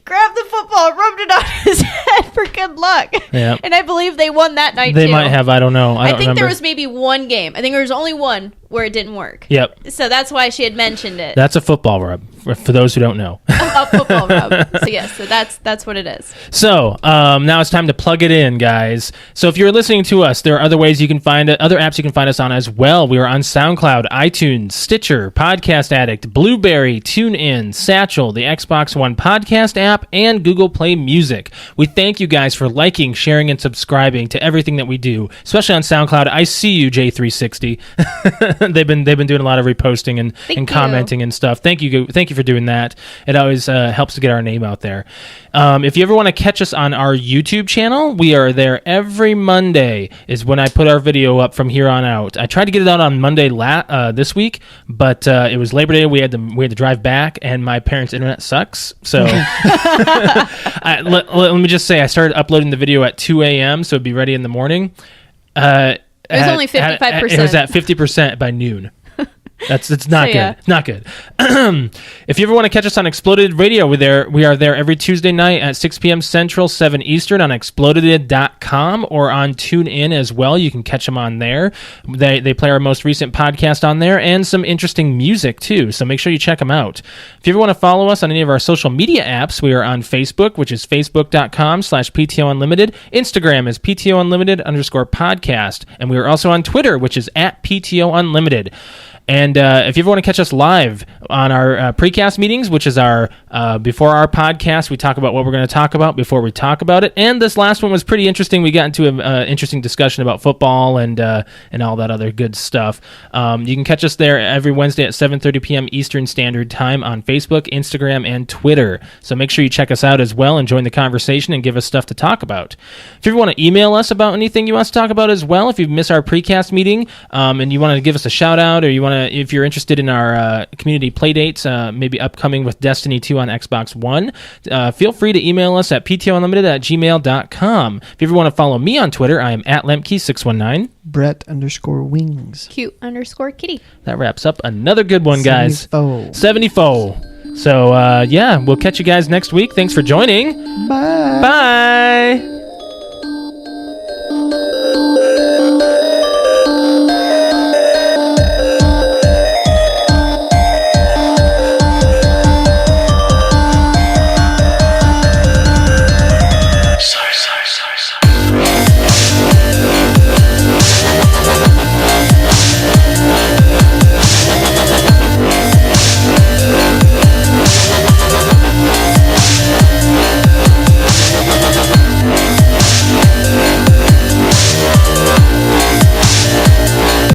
grabbed the football, rubbed it on his head for good luck. Yep. And I believe they won that night They too. might have. I don't know. I don't think remember. there was maybe one game. I think there was only one where it didn't work. Yep. So that's why she had mentioned it. That's a football rub, for those who don't know. A football rub. So yes, so that's what it is. So now it's time to plug it in, guys. So if you're listening to us, there are other ways you can find it, other apps you can find us on as well. We are on SoundCloud, iTunes, Stitcher, Podcast Addict, Blueberry, TuneIn, Satchel, the Xbox One podcast app, and Google Play Music. We thank you guys for liking, sharing, and subscribing to everything that we do, especially on SoundCloud. I see you, J360. They've been doing a lot of reposting and commenting and stuff. Thank you you for doing that. It always helps to get our name out there. If you ever want to catch us on our YouTube channel, we are there every Monday is when I put our video up from here on out. I tried to get it out on Monday this week, but it was Labor Day. We had to drive back, and my parents' internet sucks. So let me just say, I started uploading the video at 2 a.m., so it'd be ready in the morning. It was only 55%. It was at 50% by noon. It's not good. It's not good. If you ever want to catch us on Exploded Radio, we are there every Tuesday night at 6 p.m. Central, 7 Eastern on exploded.com or on TuneIn as well. You can catch them on there. They play our most recent podcast on there and some interesting music too, so make sure you check them out. If you ever want to follow us on any of our social media apps, we are on Facebook, which is facebook.com/PTOUnlimited. Instagram is PTOUnlimited_podcast. And we are also on Twitter, which is at PTOUnlimited. And if you ever want to catch us live on our precast meetings, which is our before our podcast, we talk about what we're going to talk about before we talk about it. And this last one was pretty interesting. We got into an interesting discussion about football and all that other good stuff. You can catch us there every Wednesday at 7:30 p.m. Eastern Standard Time on Facebook, Instagram, and Twitter. So make sure you check us out as well and join the conversation and give us stuff to talk about. If you ever want to email us about anything you want us to talk about as well, if you miss our precast meeting and you want to give us a shout out, or you want to, if you're interested in our community playdates, maybe upcoming with Destiny 2 on Xbox One, feel free to email us at ptounlimited@gmail.com. If you ever want to follow me on Twitter, I am at Lemke619. Brett_Wings. Cute_kitty. That wraps up another good one, guys. 74. So, we'll catch you guys next week. Thanks for joining. Bye. Bye.